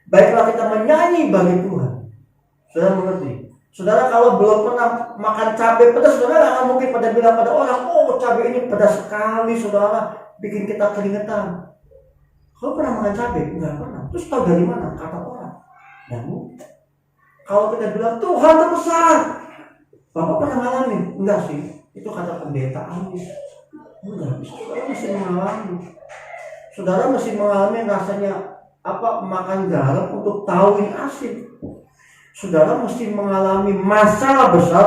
baiklah kita menyanyi bagi Tuhan. Saudara mengerti? Saudara kalau belum pernah makan cabai pedas, saudara nggak akan mungkin pada bilang pada orang, oh cabai ini pedas sekali, saudara, bikin kita keringetan. Kalau pernah makan cabai? Enggak pernah. Terus tahu dari mana? Kata orang. Dan kalau kita bilang Tuhan itu besar, Bapak pernah ngalamin? Enggak sih. Itu kata pendeta Anies. Enggak bisa. Saudara mesti mengalami. Saudara mesti mengalami rasanya apa makan garam untuk tahu yang asin. Saudara mesti mengalami masalah besar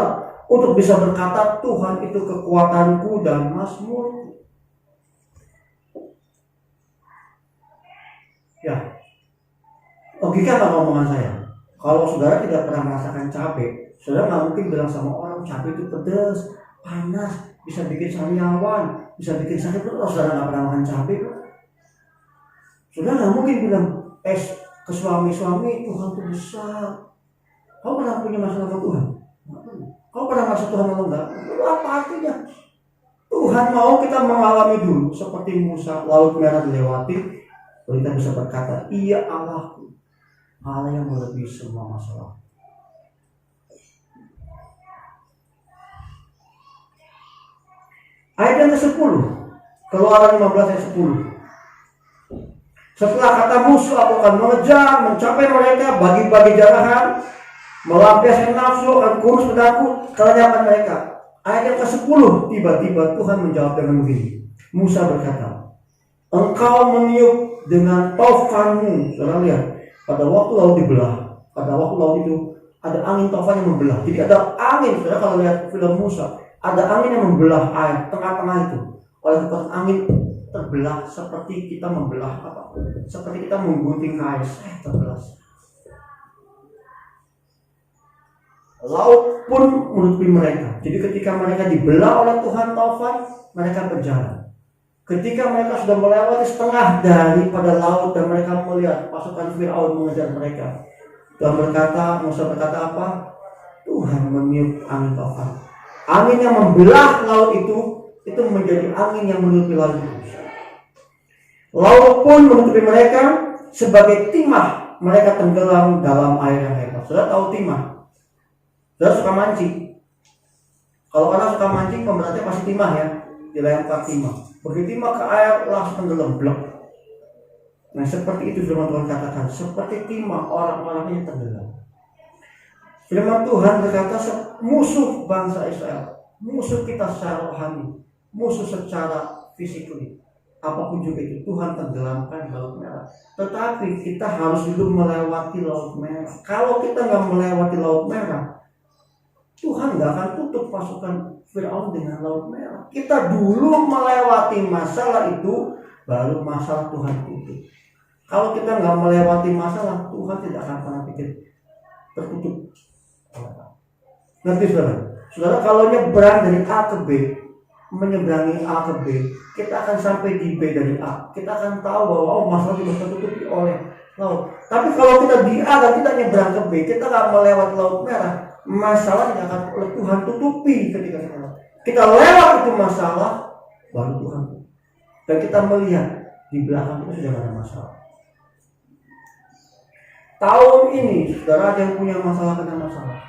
untuk bisa berkata Tuhan itu kekuatanku dan mazmurku. Ya, logika nggak omongan saya. Kalau saudara tidak pernah merasakan cabai, saudara nggak mungkin bilang sama orang cabai itu pedas, panas, bisa bikin sariawan, bisa bikin sakit. Terus saudara nggak pernah makan cabai, saudara nggak mungkin bilang ke suami-suami Tuhan itu besar. Kau pernah punya masalah sama Tuhan? Kau pernah merasa Tuhan mau nggak? Itu apa artinya? Tuhan mau kita mengalami dulu seperti Musa, Laut Merah dilewati. Kita bisa berkata, iya Allahku, Allah yang melebihi semua masalah. Ayat yang ke-10, Keluaran 15 ayat 10. Setelah kata musuh aku akan mengejar, mencapai mereka, bagi-bagi jarahan, melampiaskan nafsu, akan kurus pedangku, kelenyapan mereka. Ayat yang ke-10, tiba-tiba Tuhan menjawab dengan begini. Musa berkata, engkau meniup dengan taufanmu. Saudara lihat, pada waktu laut dibelah, pada waktu laut itu ada angin taufan yang membelah. Jadi ada angin, saudara kalau lihat film Musa, ada angin yang membelah air tengah-tengah itu. Oleh kekuatan angin terbelah seperti kita membelah apa? Seperti kita menggunting kain, terbelah. Laut pun menutupi mereka. Jadi ketika mereka dibelah oleh Tuhan taufan, mereka berjalan. Ketika mereka sudah melewati setengah daripada laut dan mereka melihat pasukan Firaun mengejar mereka, Tuhan berkata, Musa berkata apa? Tuhan meniup angin taufan. Angin yang membelah laut itu menjadi angin yang menutupi laut itu. Laut pun menutupi mereka sebagai timah. Mereka tenggelam dalam air yang hebat. Sudah tahu timah? Sudah suka mancing. Kalau orang suka mancing, pemberatnya pasti timah ya. Dilempar timah. Begitu timah ke air langsung tenggelam blok. Nah seperti itu firman Tuhan katakan, seperti timah orang-orang yang tenggelam. Firman Tuhan berkata musuh bangsa Israel, musuh kita secara rohani, musuh secara fisik, apapun juga itu Tuhan tenggelamkan di Laut Merah. Tetapi kita harus dulu melewati Laut Merah. Kalau kita nggak melewati Laut Merah, Tuhan nggak akan tutup pasukan Firaun dengan Laut Merah. Kita dulu melewati masalah itu, baru masalah Tuhan tutup. Kalau kita nggak melewati masalah, Tuhan tidak akan pernah pikir tertutup. Ngerti saudara? Saudara kalau nyebrang dari A ke B, menyeberangi A ke B, kita akan sampai di B dari A. Kita akan tahu bahwa masalah tidak tertutupi oleh laut. Tapi kalau kita di A dan tidak nyebrang ke B, kita nggak melewati Laut Merah, masalah yang akan oleh Tuhan tutupi ketika kita. kita lewat itu masalah, baru Tuhan. Dan kita melihat di belakang itu sudah ada masalah. Tahun ini, saudara ada yang punya masalah kena masalah.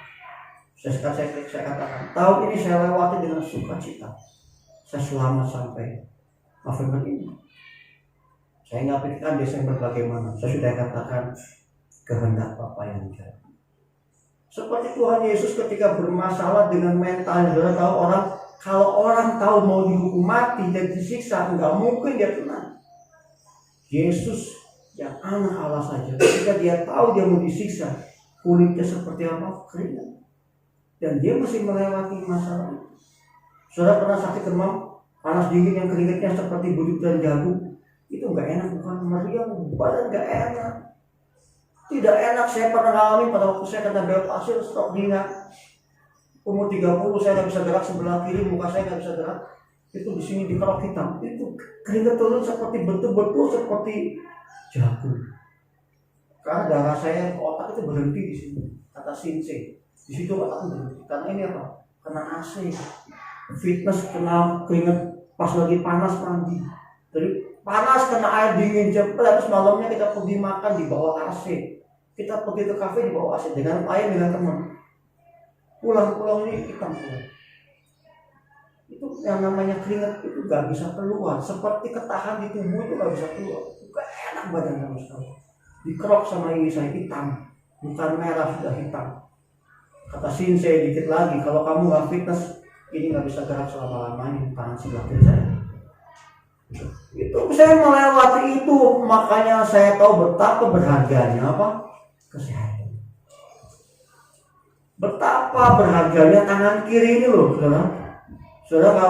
Saya katakan, tahun ini saya lewati dengan sukacita. Saya selamat sampai November ini. Saya nggak pikirkan Desember bagaimana. Saya sudah katakan kehendak Bapa yang jadi. Seperti Tuhan Yesus ketika bermasalah dengan mental, saudara tahu kalau orang tahu mau dihukum mati dan disiksa, nggak mungkin dia tenang. Yesus yang anak Allah saja, ketika dia tahu dia mau disiksa, kulitnya seperti apa? Keringat. Dan dia masih melewati masalah itu. Saudara pernah sakit demam, panas dingin yang keringatnya seperti bujuk dan jagung, itu nggak enak, bukan meriang, badan nggak enak. Tidak enak. Saya pernah alami pada waktu saya kena belok pasir, stroke dina. Umur 30 saya nggak bisa gerak sebelah kiri, muka saya nggak bisa gerak. Itu di sini dikerok hitam. Itu keringat turun seperti betul-betul seperti jagung. Karena darah saya otak itu berhenti di sini. Kata Sinse, di situ otak berhenti. Karena ini apa? Kena AC, fitness, kena keringat pas lagi panas mandi. Jadi panas kena air dingin jepret, terus malamnya kita pergi makan di bawah AC. Kita pergi ke kafe di bawah AC dengan air dengan teman. Pulang ini hitam pulang. Itu yang namanya keringat itu gak bisa keluar, seperti ketahan di tubuh itu gak bisa keluar. Gak enak badan sama sekali. Dikerok sama ini saya hitam, bukan merah sudah hitam. Kata Sinse dikit lagi, kalau kamu gak fitness, ini gak bisa gerak selama-lamanya tangan sebelah kiri saya. Itu saya melewati itu, makanya saya tahu betapa berharganya apa? Kesehatan. Betapa berharganya tangan kiri ini loh, saudara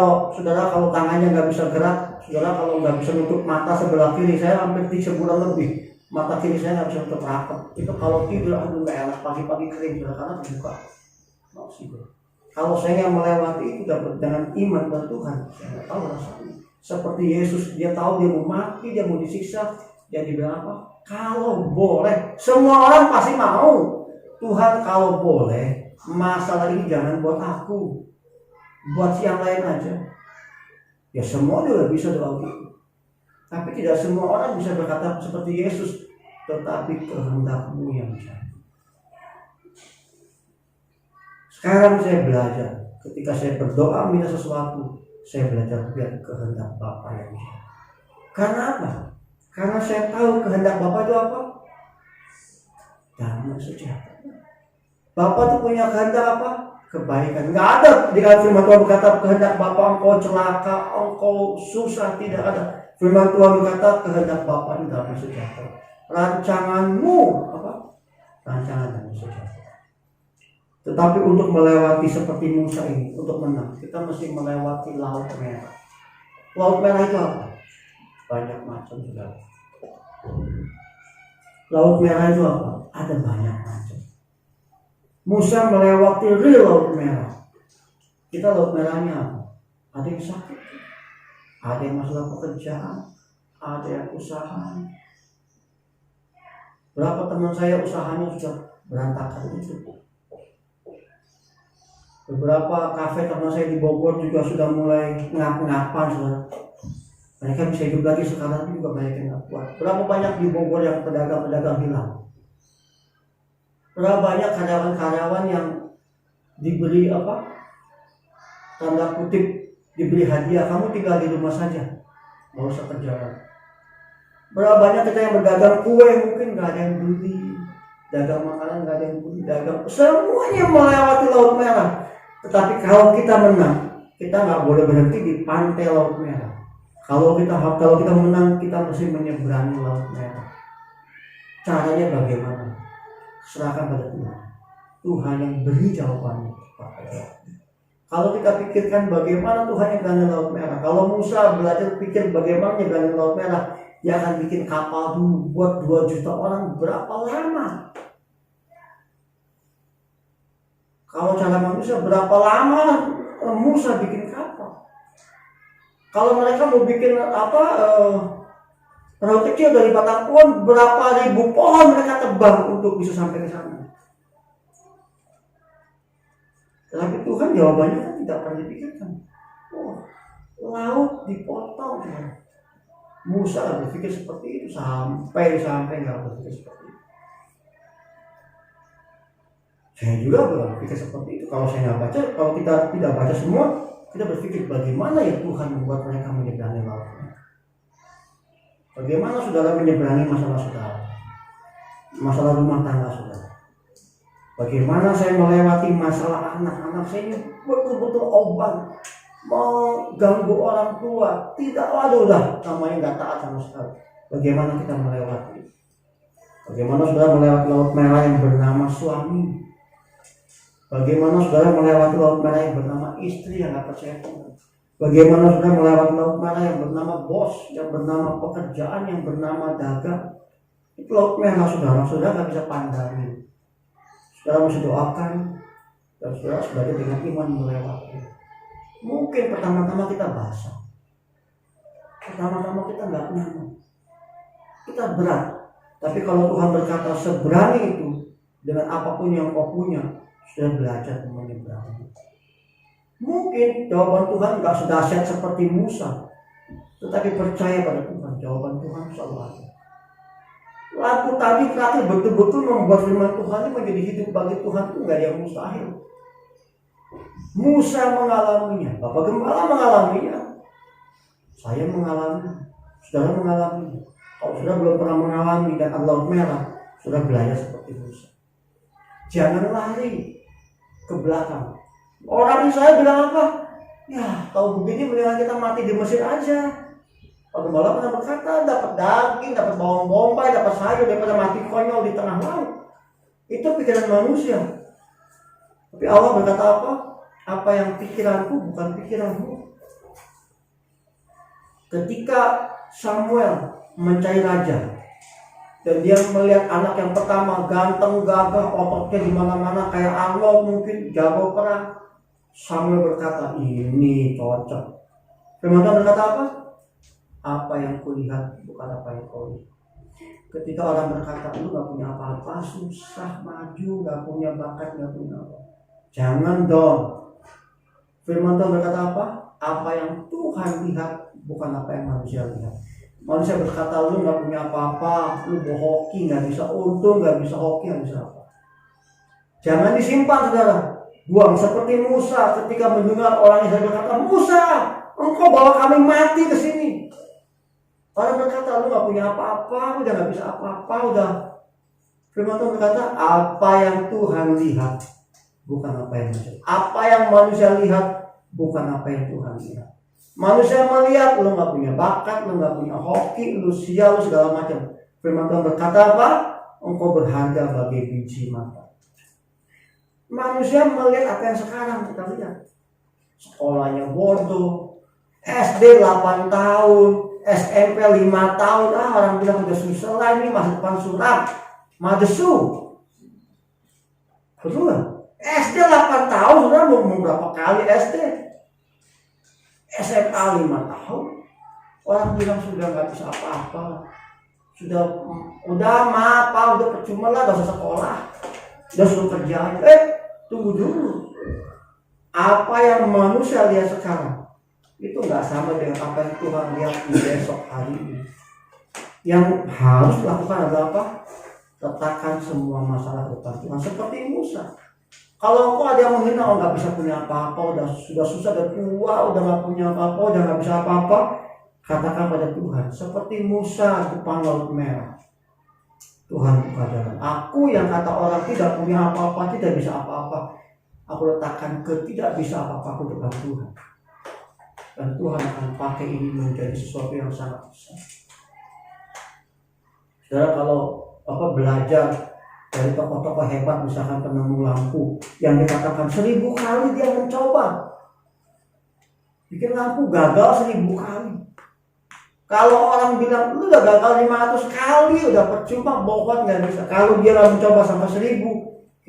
kalau tangannya nggak bisa gerak, saudara kalau nggak bisa nutup mata sebelah kiri, saya hampir 3 bulan lebih mata kiri saya nggak bisa nutup rapat. Itu kalau tidur aduh nggak enak, pagi-pagi kering saudara, karena terbuka. Kalau saya yang melewati itu dapat dengan iman pada Tuhan, saya nggak tahu rasanya. Seperti Yesus, dia tahu dia mau mati, dia mau disiksa, dia bilang apa? Kalau boleh, semua orang pasti mau. Tuhan kalau boleh, masalah ini jangan buat aku, buat si yang lain aja. Ya semua juga bisa doa gitu. Tapi tidak semua orang bisa berkata seperti Yesus, tetapi kehendakmu yang jadi. Sekarang saya belajar, ketika saya berdoa minta sesuatu, saya belajar biar kehendak Bapa yang jadi. Karena apa? Karena saya tahu kehendak Bapa itu apa? Damai sejahtera. Bapa itu punya kehendak apa? Kebaikan. Nggak ada di dalam firman Tuhan berkata kehendak Bapa engkau celaka, engkau susah, tidak ada. Firman Tuhan berkata kehendak Bapa itu damai sejahtera. Rancanganmu apa? Rancangan damai sejahtera. Tetapi untuk melewati seperti Musa ini, untuk menang, kita mesti melewati Laut Merah. Laut Merah itu apa? Banyak macam juga. Laut Merah itu apa? Ada banyak macam. Musa melewati Laut Merah. Kita Laut Merahnya apa? Ada yang sakit, ada yang masalah pekerjaan, ada yang usaha. Berapa teman saya usahanya sudah berantakan itu. Beberapa kafe teman saya di Bogor juga sudah mulai ngap-ngapan sudah. Mereka bisa hidup lagi sekarang juga banyak yang nggak kuat. Berapa banyak di Bogor yang pedagang-pedagang hilang? Berapa banyak karyawan-karyawan yang diberi apa? Tanda kutip diberi hadiah, kamu tinggal di rumah saja, nggak usah kerja. Berapa banyak kita yang berdagang kue mungkin nggak ada yang beli, dagang makanan nggak ada yang beli, dagang semuanya melewati Laut Merah. Tetapi kalau kita menang, kita nggak boleh berhenti di pantai Laut Merah. Kalau kita menang, kita mesti menyeberangi Laut Merah. Caranya bagaimana? Serahkan pada Tuhan. Tuhan yang beri jawabannya. Kalau kita pikirkan bagaimana Tuhan yang berani Laut Merah. Kalau Musa belajar pikir bagaimana berani Laut Merah, dia akan bikin kapal dulu buat 2 juta orang berapa lama? Kalau cara manusia berapa lama Musa bikin kapal? Kalau mereka mau bikin perahu kecil dari batang pohon, berapa ribu pohon mereka tebang untuk bisa sampai ke sana. Tapi Tuhan jawabannya kan tidak pernah dipikirkan. laut dipotong. Musa nggak berpikir seperti itu, sampai nggak berpikir seperti itu. Saya juga berpikir seperti itu. Kalau saya nggak baca, kalau kita tidak baca semua, kita berpikir bagaimana ya Tuhan membuat mereka menyeberangi laut. Bagaimana saudara menyeberangi masalah saudara, masalah rumah tangga saudara. Bagaimana saya melewati masalah anak-anak saya ini betul-betul obat, mau ganggu orang tua, tidak, waduh dah namanya nggak taat sama sekali. Bagaimana kita melewati? Bagaimana saudara melewati laut merah yang bernama suami? Bagaimana saudara melewati laut merah yang bernama istri yang nggak percaya Tuhan? Bagaimana saudara melewati laut merah yang bernama bos, yang bernama pekerjaan, yang bernama dagang? Itu laut merah saudara nggak bisa pandangi. Saudara mesti doakan dan saudara sebagai dengan iman melewati. Mungkin pertama-tama kita basah, pertama-tama kita nggak nyaman, kita berat. Tapi kalau Tuhan berkata seberani itu dengan apapun yang kau punya, sudah belajar menyeberangi. Mungkin jawaban Tuhan nggak sedahsyat seperti Musa, tetapi percaya pada Tuhan, jawaban Tuhan selalu ada. Lagu tadi terakhir betul-betul membuat firman Tuhan ini menjadi hidup bagi Tuhan, itu nggak ada yang mustahil. Musa mengalaminya, Bapak Gembala mengalaminya, saya mengalami, saudara mengalami. Kalau sudah belum pernah mengalami dan ada laut merah, sudah belajar seperti Musa. Jangan lari ke belakang. Orang saya bilang apa? Ya, kalau begini mendingan kita mati di Mesir aja. Pak Gembala pernah berkata, dapat daging, dapat bawang bombay, dapat sayur daripada mati konyol di tengah laut. Itu pikiran manusia. Tapi Allah berkata apa? Apa yang pikiranku bukan pikiranmu. Ketika Samuel mencari raja dan dia melihat anak yang pertama ganteng, gagah, ototnya di mana-mana kayak Arnold, mungkin jago perang, Samuel berkata, ini cocok. Firman Tuhan berkata apa? Apa yang kulihat bukan apa yang kau lihat. Ketika orang berkata, lu gak punya apa-apa, susah maju, gak punya bakat, gak punya apa, jangan dong. Firman Tuhan berkata apa? Apa yang Tuhan lihat bukan apa yang manusia lihat. Manusia berkata, lu gak punya apa-apa, lu bohoki, gak bisa untung, gak bisa hoki, gak bisa apa. Jangan disimpan saudara, buang seperti Musa ketika mendengar orang Israel berkata, Musa, engkau bawa kami mati ke sini. Orang berkata, lu gak punya apa-apa, udah gak bisa apa-apa, udah. Firman Tuhan berkata, apa yang Tuhan lihat bukan apa yang manusia. Apa yang manusia lihat bukan apa yang Tuhan lihat. Manusia melihat lu gak punya bakat, lu gak punya hoki, lu sial, lu segala macam. Firman Tuhan berkata apa? Engkau berharga bagi biji mata. Manusia melihat apa yang sekarang kita lihat. Sekolahnya bodoh, SD 8 tahun, SMP 5 tahun, orang bilang udah susah lah, ini masa depan suram, madesu. Betul kan? SD 8 tahun, sudah mau berapa kali SD? SMA 5 tahun, orang bilang sudah gak bisa apa-apa, udah maaf, udah percuma lah, gak usah sekolah, udah suruh kerja. Tunggu dulu, apa yang manusia lihat sekarang itu gak sama dengan apa yang Tuhan lihat di besok hari ini. Yang harus dilakukan adalah apa? Letakkan semua masalah depan Tuhan seperti Musa. Kalau engkau ada yang menghina, oh gak bisa punya apa-apa, sudah susah, udah tua, udah gak punya apa-apa, udah gak bisa apa-apa, katakan pada Tuhan seperti Musa di depan laut merah. Tuhan buka jalan. Aku yang kata orang tidak punya apa-apa, tidak bisa apa-apa, aku letakkan tidak bisa apa-apa aku depan Tuhan. Dan Tuhan akan pakai ini menjadi sesuatu yang sangat besar. Saudara, kalau belajar dari tokoh-tokoh hebat, misalkan penemu lampu yang dikatakan 1000 kali dia mencoba bikin lampu, gagal 1000 kali. Kalau orang bilang lu udah gagal 500 kali, udah percuma, bohong, nggak bisa. Kalau dia nggak mencoba sampai 1000,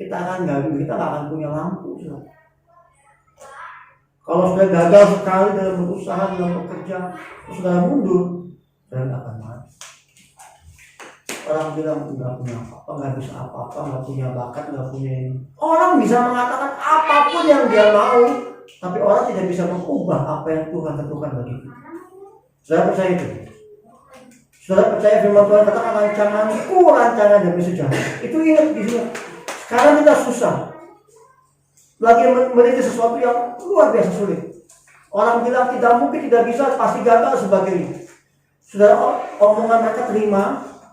kita nggak akan punya lampu. Kalau sudah gagal sekali dalam berusaha, dalam bekerja, sudah mundur, sudah nggak akan maju. Orang bilang nggak punya apa-apa, nggak bisa apa-apa, nggak punya bakat, nggak punya ini. Orang bisa mengatakan apapun yang dia mau, tapi orang tidak bisa mengubah apa yang Tuhan tentukan bagi kita. Saudara percaya itu? Saudara percaya firman Tuhan katakan rancanganku rancangan demi sejarah. Itu ingat di sini. Sekarang kita susah. Lagi meneliti sesuatu yang luar biasa sulit. Orang bilang tidak mungkin, tidak bisa, pasti gagal sebagainya. Saudara, omongan mereka terima,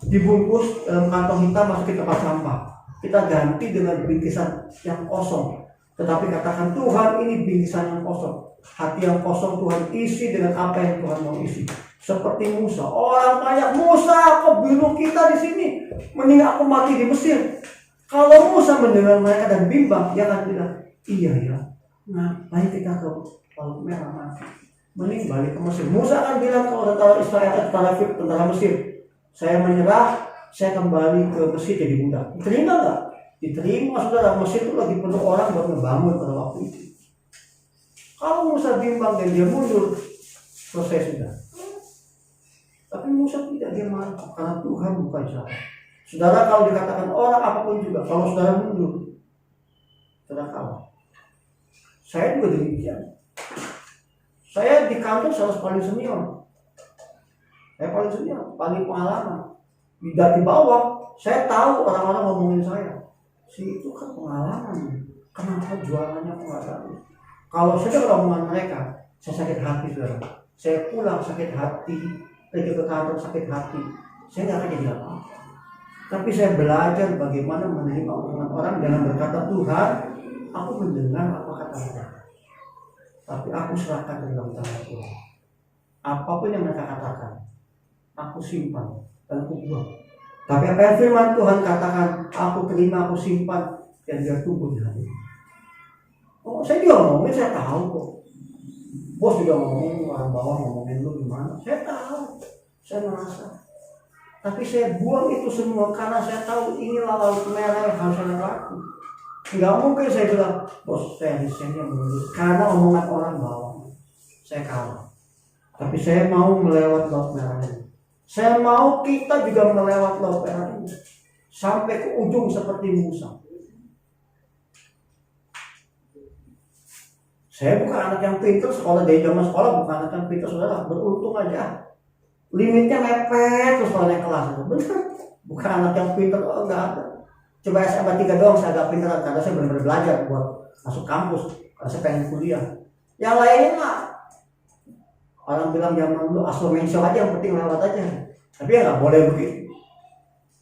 dibungkus dalam kantong hitam, masuk ke tempat sampah. Kita ganti dengan bingkisan yang kosong. Tetapi katakan Tuhan, ini bingkisan yang kosong. Hati yang kosong Tuhan isi dengan apa yang Tuhan mau isi. Seperti Musa, orang banyak, Musa kok bunuh kita di sini, mending aku mati di Mesir. Kalau Musa mendengar mereka dan bimbang, dia akan bilang, iya ya, ngapain kita ke Laut Merah mati, mending balik ke Mesir. Musa akan bilang ke tentara Israel, tentara Mesir, saya menyerah, saya kembali ke Mesir jadi budak. Diterima nggak? Diterima, saudara. Mesir itu lagi penuh orang buat ngebangun pada waktu itu. Kalau Musa bimbang dan dia mundur, selesai sudah. Tapi Musa tidak, dia marah karena Tuhan bukan jahat. Saudara, kalau dikatakan orang apapun juga, kalau saudara mundur, saudara kalah. Saya juga demikian. Saya di kantor selalu paling senior. Saya paling senior, paling pengalaman. Di bawah, saya tahu orang-orang ngomongin saya. Si itu kan pengalaman. Kenapa jualannya kok nggak tahu? Kalau saya dengar omongan mereka, saya sakit hati, saudara. Saya pulang sakit hati, pergi ke kantor sakit hati. Saya nggak akan jadi apa-apa. Tapi saya belajar bagaimana menerima omongan orang dengan berkata, Tuhan, aku mendengar apa kata mereka, tapi aku serahkan dalam tangan Tuhan. Apapun yang mereka katakan, aku simpan dan aku buang. Tapi apa yang firman Tuhan katakan, aku terima, aku simpan, dan dia tumbuh di hati. Oh, saya juga ngomongin, saya tahu kok. Bos juga ngomongin, orang bawah ngomongin lu gimana, saya tahu, saya merasa. Tapi saya buang itu semua karena saya tahu inilah Laut Merah yang harus saya lakukan. Enggak mungkin saya bilang, bos saya desainnya mundur karena omongan orang bawah. Saya kalah. Tapi saya mau melewati Laut Merah ini. Saya mau kita juga melewati Laut Merah ini sampai ke ujung seperti Musa. Saya bukan anak yang pintar, sekolah dari zaman sekolah bukan anak yang pintar, saudara. Beruntung aja. Limitnya mepet terus kalau naik kelas itu. Benar. Bukan anak yang pintar, oh enggak ada. Coba SMA 3 doang saya agak pintar karena saya benar-benar belajar buat masuk kampus, karena saya pengen kuliah. Yang lainnya mah orang bilang zaman dulu asal mensio aja, yang penting lewat aja. Tapi ya nggak boleh begitu.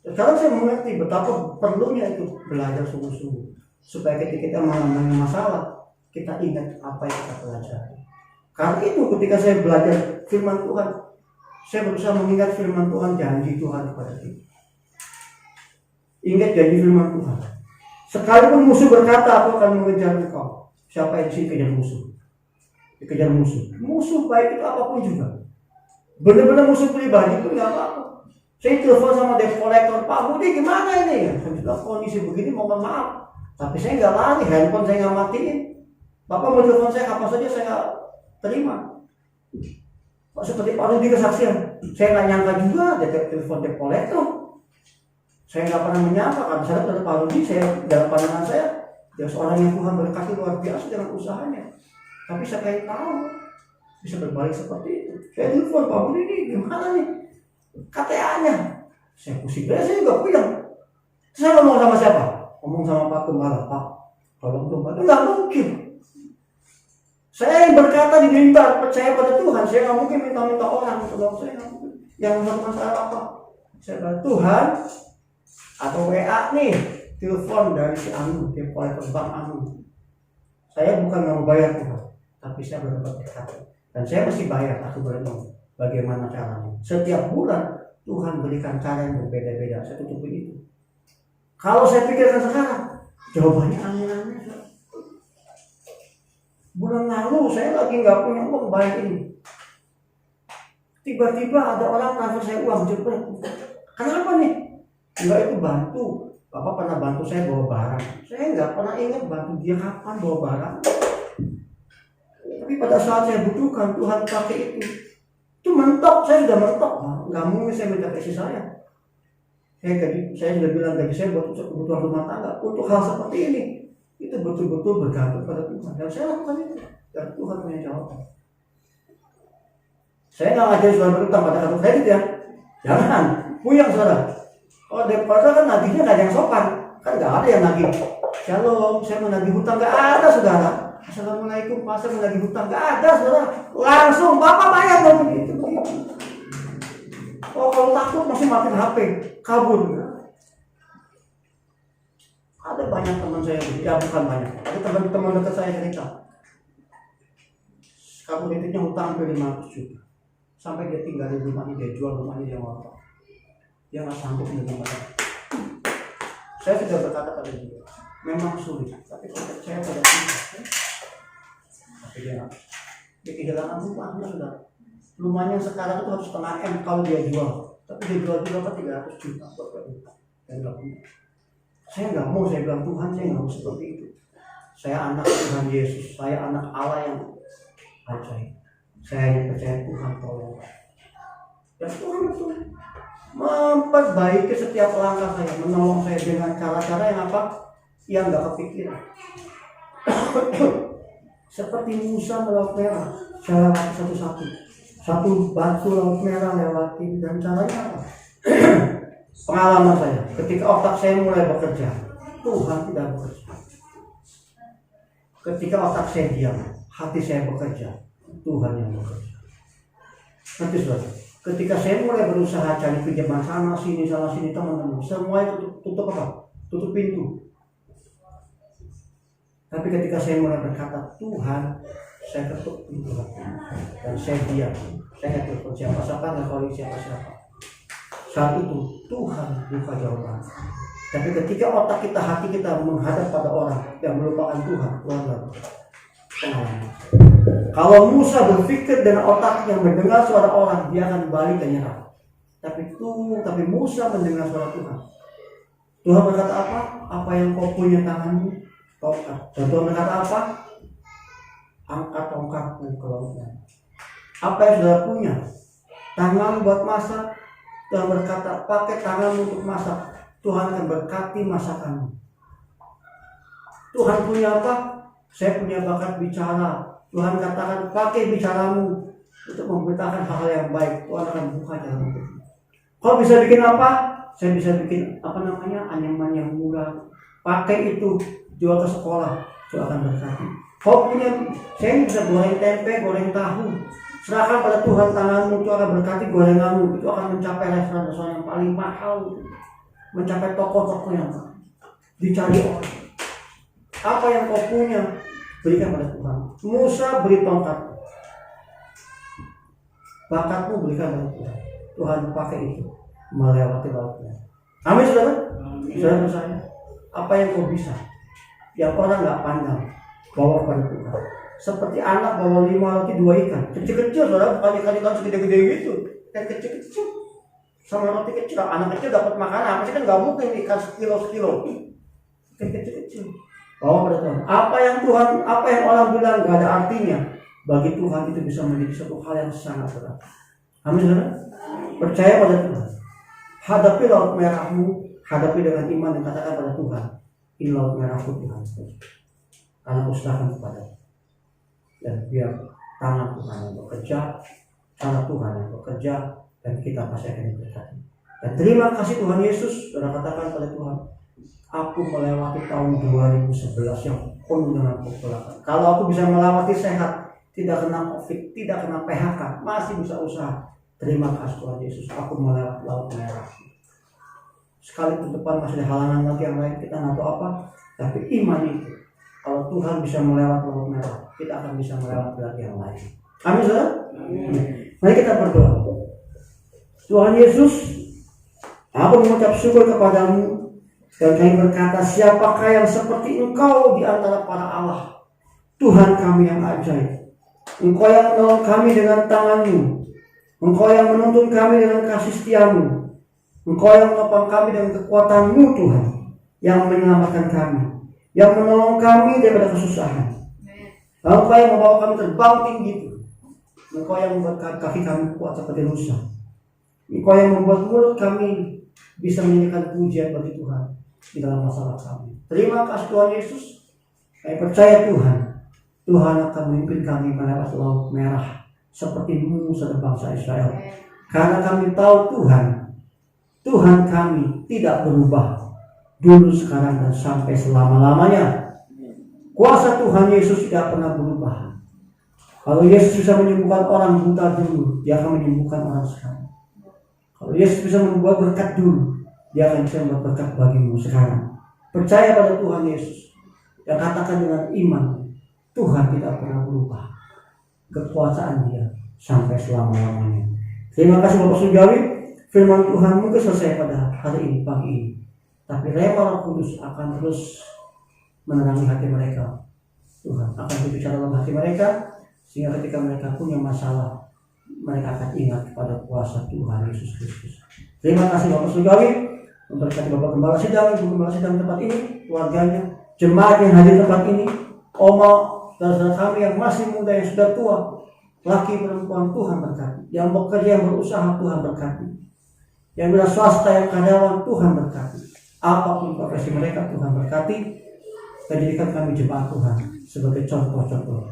Sekarang saya mengerti betapa perlunya itu belajar sungguh-sungguh supaya ketika kita mengalami masalah kita ingat apa yang kita pelajari. Karena itu ketika saya belajar firman Tuhan, saya berusaha mengingat firman Tuhan, janji Tuhan kepada kita. Ingat janji firman Tuhan. Sekalipun musuh berkata, aku akan mengejar engkau. Siapa yang sih kejar musuh? Dikejar musuh. Musuh baik itu apapun juga. Benar-benar musuh pribadi pun nggak apa-apa. Saya telepon sama debt collector, Pak Budi gimana ini? Saya bilang kondisi begini, mohon maaf. Tapi saya nggak lari, handphone saya nggak matiin. Bapak mau telepon saya kapan saja saya nggak terima. Seperti Pak Rudi kesaksian, saya nggak nyangka juga telepon debt collector. Saya nggak pernah menyangka karena saya dari Pak Rudi, saya dalam pandangan saya dia seorang yang Tuhan berkati luar biasa dengan usahanya. Tapi saya kayak tahu bisa berbalik seperti itu. Saya telepon Pak Rudi ini gimana nih KTA-nya? Saya pusing, saya juga puyeng. Saya ngomong sama siapa? Ngomong sama Pak Gembala, Pak. Tolong dong, Pak. Nggak mungkin. Saya yang berkata di mimbar, percaya pada Tuhan. Saya nggak mungkin minta-minta orang tolong saya. Yang melakukan saya apa? Saya bilang, Tuhan, atau WA nih, telepon dari si Anu, dia kolektor bank Anu. Saya bukan nggak mau bayar Tuhan, tapi saya berdapat berkat. Dan saya mesti bayar, aku beritahu bagaimana caranya. Setiap bulan Tuhan berikan cara yang berbeda-beda. Saya tutupin itu. Kalau saya pikirkan sekarang, jawabannya aneh-aneh. Bulan lalu saya lagi nggak punya uang bayar ini. Tiba-tiba ada orang transfer saya uang cepet. Kenapa nih? Enggak, itu bantu. Bapak pernah bantu saya bawa barang. Saya nggak pernah ingat bantu dia kapan bawa barang. Tapi pada saat saya butuhkan, Tuhan pakai itu. Itu mentok, saya sudah mentok. Nggak mungkin saya minta kasih saya. Saya sudah bilang gaji saya buat kebutuhan rumah tangga. Untuk hal seperti ini, itu betul-betul bergantung pada Tuhan. Dan saya lakukan itu. Dan Tuhan punya jawaban. Saya nggak ngajarin saudara berutang pada kartu kredit ya. Jangan, puyeng saudara. Kalau daripada kan nagihnya nggak ada yang sopan. Kan nggak ada yang nagih. Shalom, saya mau nagih hutang, nggak ada saudara. Assalamualaikum, pastor mau nagih hutang, nggak ada saudara. Langsung Bapak bayar dong begitu. Oh kalau takut masih matiin HP, kabur. Ada banyak teman saya, ya bukan banyak. Ada teman-teman dekat saya cerita. Kamu kreditnya hutang hampir 500 juta. Sampai dia tinggal di rumahnya, dia jual rumahnya, dia ngontrak. Dia nggak sanggup menerima. Saya sudah berkata pada dia, memang sulit, tapi kalau percaya pada Tuhan, tapi dia kehilangan rumahnya sudah. Rumahnya sekarang itu harus setengah M kalau dia jual, tapi dia jual juga 300 juta buat berhutang. Dan nggak punya. Saya nggak mau, saya bilang Tuhan, saya nggak mau seperti itu. Saya anak Tuhan Yesus, saya anak Allah yang ajaib. Saya hanya percaya Tuhan tolong. Dan Tuhan itu memperbaiki setiap langkah saya, menolong saya dengan cara-cara yang apa? Yang nggak kepikiran. Seperti Musa melaut merah, saya lewati satu-satu. Satu batu laut merah lewatin, dan caranya apa? Pengalaman saya, ketika otak saya mulai bekerja, Tuhan tidak bekerja. Ketika otak saya diam, hati saya bekerja, Tuhan yang bekerja. Nanti saudara, ketika saya mulai berusaha cari pinjaman sana sini teman-teman, semuanya tutup apa? Tutup pintu. Tapi ketika saya mulai berkata Tuhan, saya ketuk pintu hati dan saya diam. Saya telepon siapa-siapa, nggak tahu siapa-siapa. Saat itu Tuhan buka jawaban. Tapi ketika otak kita, hati kita menghadap pada orang yang melupakan Tuhan, Tuhan pengalaman. Kalau Musa berpikir dengan otaknya mendengar suara orang, dia akan balik dan nyerah. Tapi Musa mendengar suara Tuhan. Tuhan berkata apa? Apa yang kau punya tanganmu, tongkat. Dan Tuhan berkata apa? Angkat tongkatmu ke lautan. Apa yang sudah punya? Tangan buat masak. Tuhan berkata, pakai tanganmu untuk masak. Tuhan akan berkati masakanmu. Tuhan punya apa? Saya punya bakat bicara. Tuhan katakan, pakai bicaramu untuk memberitakan hal yang baik. Tuhan akan buka jalan untukmu. Kau bisa bikin apa? Saya bisa bikin anyaman yang murah. Pakai itu, jual ke sekolah. Tuhan akan berkati. Kau punya, saya bisa goreng tempe, goreng tahu. Serahkan pada Tuhan tanganmu, itu akan berkati gorenganmu. Itu akan mencapai restoran-restoran yang paling mahal. Mencapai toko-toko yang dicari orang. Apa yang kau punya, berikan pada Tuhan. Musa beri tongkat. Bakatmu berikan pada Tuhan. Tuhan pakai itu melewati lautnya. Amin saudara? Saudara saya, apa yang kau bisa, yang orang nggak pandang, bawa pada Tuhan. Seperti anak bawa 5 roti 2 ikan. Kecil-kecil saudara, bukan ikan-ikan segede-gede gitu. Ikan kecil-kecil. Sama roti kecil, anak kecil dapat makanan. Pasti kan nggak mungkin ikan sekilo. Ikan kecil-kecil. Bawa pada Tuhan. Apa yang orang bilang nggak ada artinya, bagi Tuhan itu bisa menjadi suatu hal yang sangat berat. Amin saudara? Percaya pada Tuhan. Hadapi laut merahmu, hadapi dengan iman dan katakan pada Tuhan, ini laut merahku Tuhan. Karena aku serahkan kepada. Dan biar tangan Tuhan yang bekerja, cara Tuhan yang bekerja, dan kita pasti akan diberkati. Dan terima kasih Tuhan Yesus, sudah katakan pada Tuhan, aku melewati tahun 2011 yang penuh dengan kecelakaan. Kalau aku bisa melewati sehat, tidak kena COVID, tidak kena PHK, masih bisa usaha. Terima kasih Tuhan Yesus, aku melewati laut merah. Sekalipun depan masih ada halangan lagi yang lain, kita nggak tahu apa, tapi iman itu. Kalau Tuhan bisa melewati laut merah, kita akan bisa melewati lagi yang lain. Amin saudara? Mari kita berdoa. Tuhan Yesus, aku mengucap syukur kepadamu. Dan kami berkata, siapakah yang seperti Engkau di antara para Allah? Tuhan kami yang ajaib. Engkau yang menolong kami dengan tangan-Mu. Engkau yang menuntun kami dengan kasih setia-Mu. Engkau yang menopang kami dengan kekuatan-Mu Tuhan. Yang menyelamatkan kami. Yang menolong kami daripada kesusahan. Engkau yang membawa kami terbang tinggi. Engkau yang membuat kaki kami kuat seperti rusa. Engkau yang membuat mulut kami bisa menyanyikan pujian bagi Tuhan di dalam masalah kami. Terima kasih Tuhan Yesus. Kami percaya Tuhan Tuhan akan memimpin kami melewati laut merah seperti Musa dan bangsa Israel. Karena kami tahu Tuhan kami tidak berubah dulu, sekarang, dan sampai selama-lamanya. Kuasa Tuhan Yesus tidak pernah berubah. Kalau Yesus bisa menyembuhkan orang buta dulu, Dia akan menyembuhkan orang sekarang. Kalau Yesus bisa membuat berkat dulu, Dia akan bisa membuat berkat bagimu sekarang. Percaya pada Tuhan Yesus dan katakan dengan iman, Tuhan tidak pernah berubah. Kekuasaan Dia sampai selama-lamanya. Terima kasih Bapak Surgawi. Firman Tuhan mungkin selesai pada hari ini, pagi ini. Tapi Rema Roh Kudus akan terus menerangi hati mereka. Tuhan akan berbicara dalam hati mereka, sehingga ketika mereka punya masalah, mereka akan ingat kepada kuasa Tuhan Yesus Kristus. Terima kasih Bapak Surgawi. Memberkati Bapak Gembala Sidang, Ibu Gembala Sidang tempat ini, keluarganya, jemaat yang hadir tempat ini, Oma, saudara kami yang masih muda, yang sudah tua, laki perempuan, Tuhan berkati. Yang bekerja, yang berusaha, Tuhan berkati. Yang wira swasta, yang karyawan, Tuhan berkati. Apapun profesi mereka, Tuhan berkati. Dan jadikan kami jemaat Tuhan sebagai contoh-contoh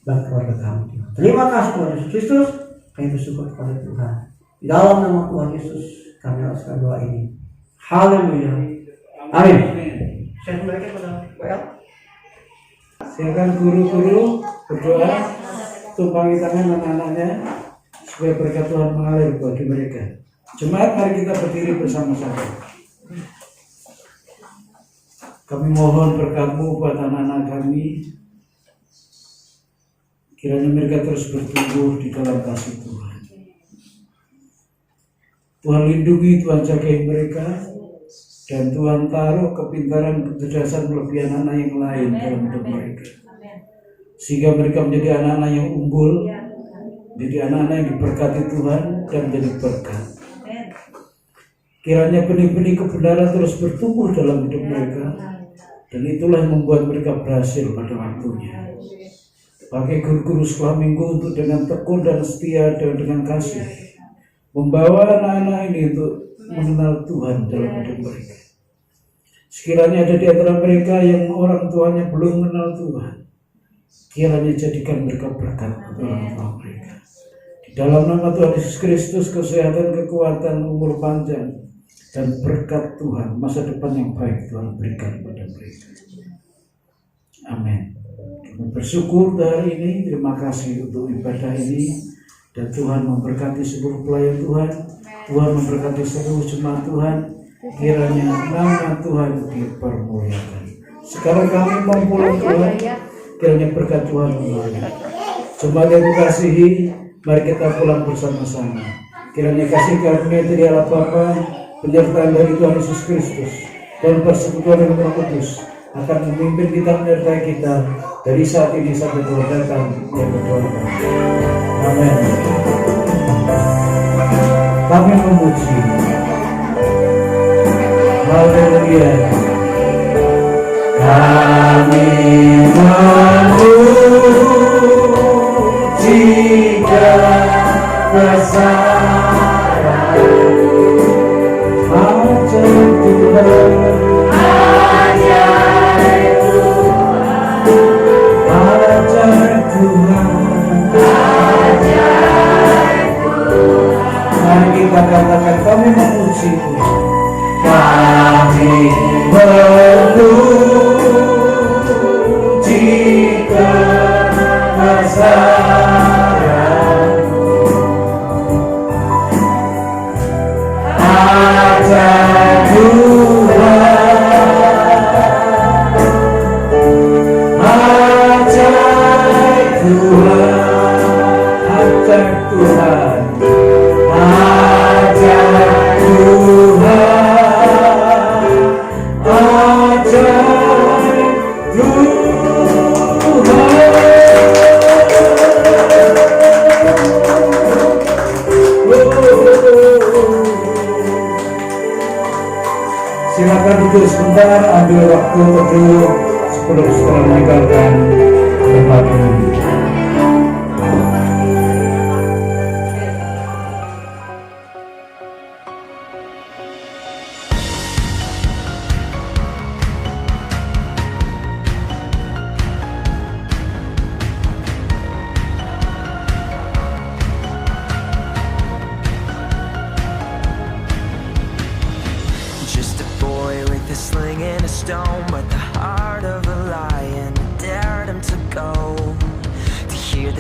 dan keluarga kami. Terima kasih Tuhan Yesus Kristus. Kami bersyukur kepada Tuhan. Di dalam nama Tuhan Yesus kami haruskan doa ini. Haleluya. Amin. Saya kembali kepada WL.
Silakan guru-guru berdoa, tumpangi tangan anak-anaknya supaya berkat Tuhan mengalir bagi mereka. Jemaat, mari kita berdiri bersama-sama. Kami mohon berkat-Mu buat anak-anak kami. Kiranya mereka terus bertumbuh di dalam kasih Tuhan. Tuhan lindungi, Tuhan jagai mereka, dan Tuhan taruh kepintaran, kecerdasan melebihi anak-anak yang lain dalam hidup mereka. Sehingga mereka menjadi anak-anak yang unggul, menjadi anak-anak yang diberkati Tuhan dan menjadi berkat. Kiranya benih-benih kebenaran terus bertumbuh dalam hidup mereka, dan itulah yang membuat mereka berhasil pada waktunya. Pakai guru-guru sekolah minggu untuk dengan tekun dan setia dan dengan kasih membawa anak-anak ini untuk mengenal Tuhan dalam hidup mereka. Sekiranya ada di antara mereka yang orang tuanya belum mengenal Tuhan, kiranya jadikan mereka berkat untuk orang tua mereka. Di dalam nama Tuhan Yesus Kristus, kesehatan, kekuatan, umur panjang, dan berkat Tuhan, masa depan yang baik Tuhan berikan kepada mereka. Amin. Kami bersyukur hari ini, terima kasih untuk ibadah ini, dan Tuhan memberkati seluruh pelayan Tuhan, Tuhan memberkati seluruh jemaat Tuhan, kiranya nama Tuhan dipermuliakan. Sekarang kami mau pulang Tuhan, kiranya berkat Tuhan mengalir. Jemaat yang dikasihi, mari kita pulang bersama-sama. Kiranya kasih karunia dari Allah Bapa, penyertaan dari Tuhan Yesus Kristus, dan persekutuan dengan Roh Kudus akan memimpin kita, menyertai kita dari saat ini sampai Tuhan datang yang kedua. Amin. Kami memuji. Haleluya. Kami memuji kebesaran ajaib Tuhan, ajaib Tuhan. Mari kita katakan, kami memuji Tuhan. Kami memuji kebesaran ajaib Tuhan, ajaib Tuhan, ajaib Tuhan, ajaib Tuhan, ajaib Tuhan. Silakan duduk sebentar, ambil waktu teduh sebelum setelah meninggalkan tempat ini.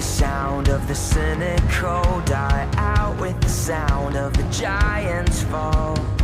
sound of the cynical die out with the sound of the giants fall.